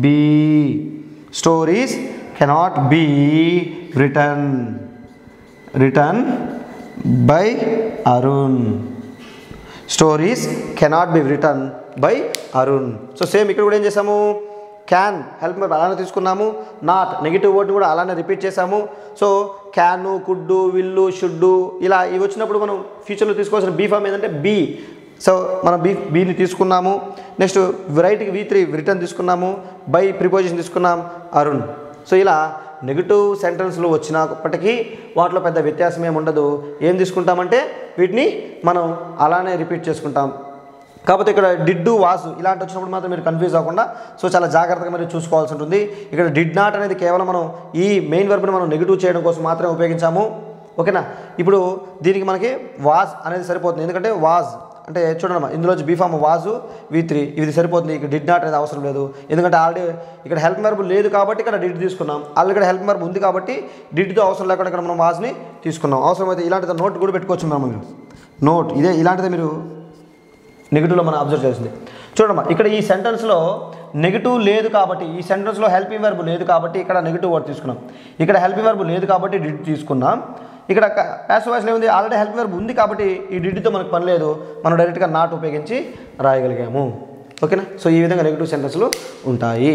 Be. Stories cannot be return by Arun. Stories cannot be return by Arun. So same ఇక్కడ కూడా ఏం చేసాము? క్యాన్ హెల్ప్ వర్బ్ అలానే తీసుకున్నాము, నాట్ నెగిటివ్ వర్డ్ కూడా అలానే రిపీట్ చేసాము. సో క్యాను, కుడ్డు, విల్లు, షుడ్డు ఇలా ఇవి వచ్చినప్పుడు మనం ఫ్యూచర్లో తీసుకోవాల్సిన బీ ఫామ్ ఏంటంటే బీ. సో మనం బీని తీసుకున్నాము. నెక్స్ట్ రైట్కి V3 రిటర్న్ తీసుకున్నాము, బై ప్రిపోజిషన్ తీసుకున్నాం, అరుణ్. సో ఇలా నెగిటివ్ సెంటెన్స్లు వచ్చినప్పటికీ వాటిలో పెద్ద వ్యత్యాసం ఏమి ఉండదు. ఏం తీసుకుంటామంటే వీటిని మనం అలానే రిపీట్ చేసుకుంటాం. కాకపోతే ఇక్కడ డిడ్, వాసు ఇలాంటి వచ్చినప్పుడు మాత్రం మీరు కన్ఫ్యూజ్ అవ్వకుండా సో చాలా జాగ్రత్తగా మీరు చూసుకోవాల్సి ఉంటుంది. ఇక్కడ డిడ్ నాట్ అనేది కేవలం మనం ఈ మెయిన్ వర్బ్ని మనం నెగిటివ్ చేయడం కోసం మాత్రమే ఉపయోగించాము. ఓకేనా? ఇప్పుడు దీనికి మనకి వాజ్ అనేది సరిపోతుంది, ఎందుకంటే వాజ్ అంటే చూడండి ఇందులోంచి బీ ఫామ్ వాజు V3 ఇది సరిపోతుంది. ఇక్కడ డిడ్ నాట్ అనేది అవసరం లేదు, ఎందుకంటే ఆల్రెడీ ఇక్కడ హెల్ప్ వర్బ్ లేదు కాబట్టి ఇక్కడ డిడ్ తీసుకున్నాం. ఆల్రెడీ ఇక్కడ హెల్ప్ వర్బ్ ఉంది కాబట్టి డిడ్తో అవసరం లేకుండా ఇక్కడ మనం వాజ్ని తీసుకున్నాం. అవసరమైతే ఇలాంటిది నోట్ కూడా పెట్టుకోవచ్చు మనం. నోట్ ఇదే ఇలాంటిదే మీరు నెగిటివ్లో మనం అబ్జర్వ్ చేసింది. చూడమ్మా ఇక్కడ ఈ సెంటెన్స్లో నెగిటివ్ లేదు కాబట్టి, ఈ సెంటెన్స్లో హెల్పింగ్ వర్బ్ లేదు కాబట్టి ఇక్కడ నెగిటివ్ వర్డ్ తీసుకున్నాం. ఇక్కడ హెల్పింగ్ వర్బ్ లేదు కాబట్టి డిడ్ తీసుకున్నాం. ఇక్కడ ప్యాసివ్ వాయిస్లో ఏముంది? ఆల్రెడీ హెల్పింగ్ వర్బ్ ఉంది కాబట్టి ఈ డిడ్తో మనకు పని లేదు, మనం డైరెక్ట్గా నాట్ ఉపయోగించి రాయగలిగాము. ఓకేనా? సో ఈ విధంగా నెగిటివ్ సెంటెన్స్లు ఉంటాయి.